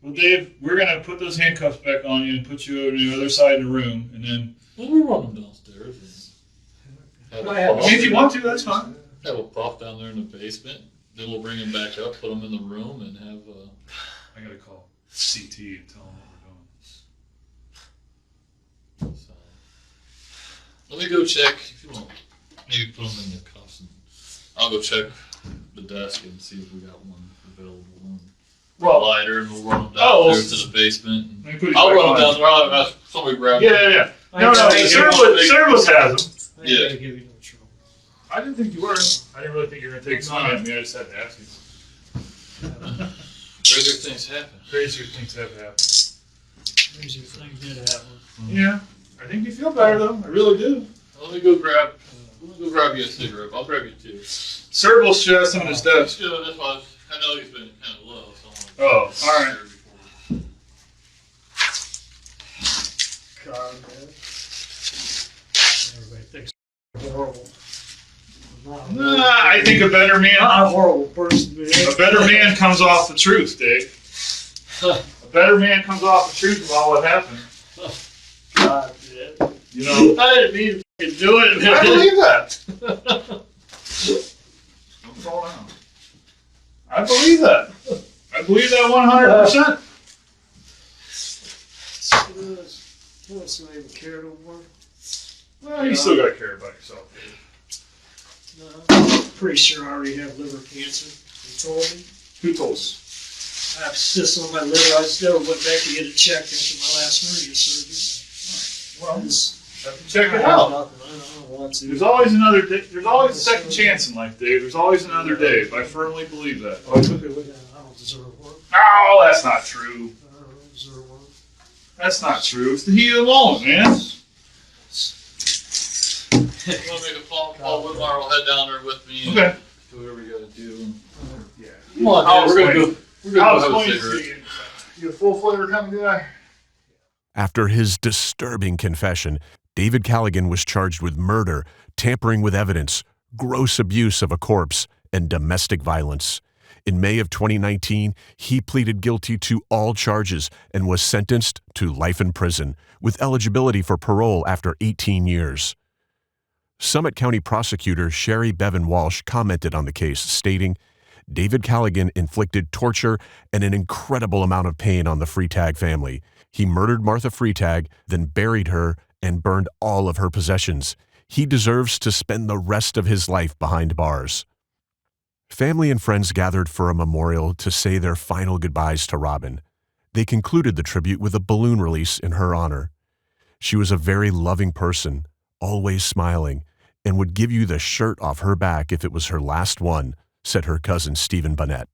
Well, Dave, we're gonna put those handcuffs back on you and put you over to the other side of the room, and then. Well, we'll run them downstairs. And I have- I mean, if you want to, that's fine. have a puff down there in the basement. Then we'll bring them back up, put them in the room, and have. I gotta call CT and tell them what we're doing. So. Let me go check. If you want, maybe put them in the cuffs, and I'll go check the desk and see if we got one available. Well, Lighter, and we'll run them Oh, downstairs to the basement. let me put it I'll back run on. them down there. I'll have somebody grab Yeah, them. yeah, yeah. I No, ain't the gonna service has them. I ain't Yeah. gonna give you no trouble. I didn't think you were. I didn't really think you were gonna take a swing at me. I just had to ask you. Crazier things happen. Crazier things have happened. Crazy thing did happen. Yeah, I think you feel better though. I really do. Let me go grab you a cigarette. I'll grab you two. Serval should have some on his desk. That's why I know he's been kind of low. So Oh, all right. God, man. Everybody thinks I'm horrible. I'm not a horrible I think a better man. I'm a horrible person, man. A better man comes off the truth, Dave. A better man comes off the truth about what happened. God, man. You know. I didn't mean to do it, man. I believe that. Don't fall down. I believe that. I believe that 100%. Let's not even care no more. Well, you still gotta care about yourself, Dave. No, I'm pretty sure I already have liver cancer. They told me. Who told us? I have cysts on my liver. I just never went back to get it checked after my last hernia surgery. Well, Just- have to check it out. I don't want to. There's always another day. There's always a second chance in life, Dave. There's always another Dave. I firmly believe that. I don't deserve work. No, that's not true. I don't deserve work. That's not true. It's the heat of the moment, man. you want to make a phone call? Whitmire will head down there with me. And Okay. do whatever we got to do. Yeah. Come on, I'll We're gonna explain. go. We're gonna I'll go have a explain to cigarette. you. You a full flavor kind of guy? After his disturbing confession, David Callaghan was charged with murder, tampering with evidence, gross abuse of a corpse, and domestic violence. In May of 2019, he pleaded guilty to all charges and was sentenced to life in prison, with eligibility for parole after 18 years. Summit County Prosecutor Sherry Bevan Walsh commented on the case, stating, David Callaghan inflicted torture and an incredible amount of pain on the Freitag family. He murdered Martha Freitag, then buried her and burned all of her possessions. He deserves to spend the rest of his life behind bars. Family and friends gathered for a memorial to say their final goodbyes to Robin. They concluded the tribute with a balloon release in her honor. She was a very loving person, always smiling, and would give you the shirt off her back if it was her last one, said her cousin Stephen Bunnett.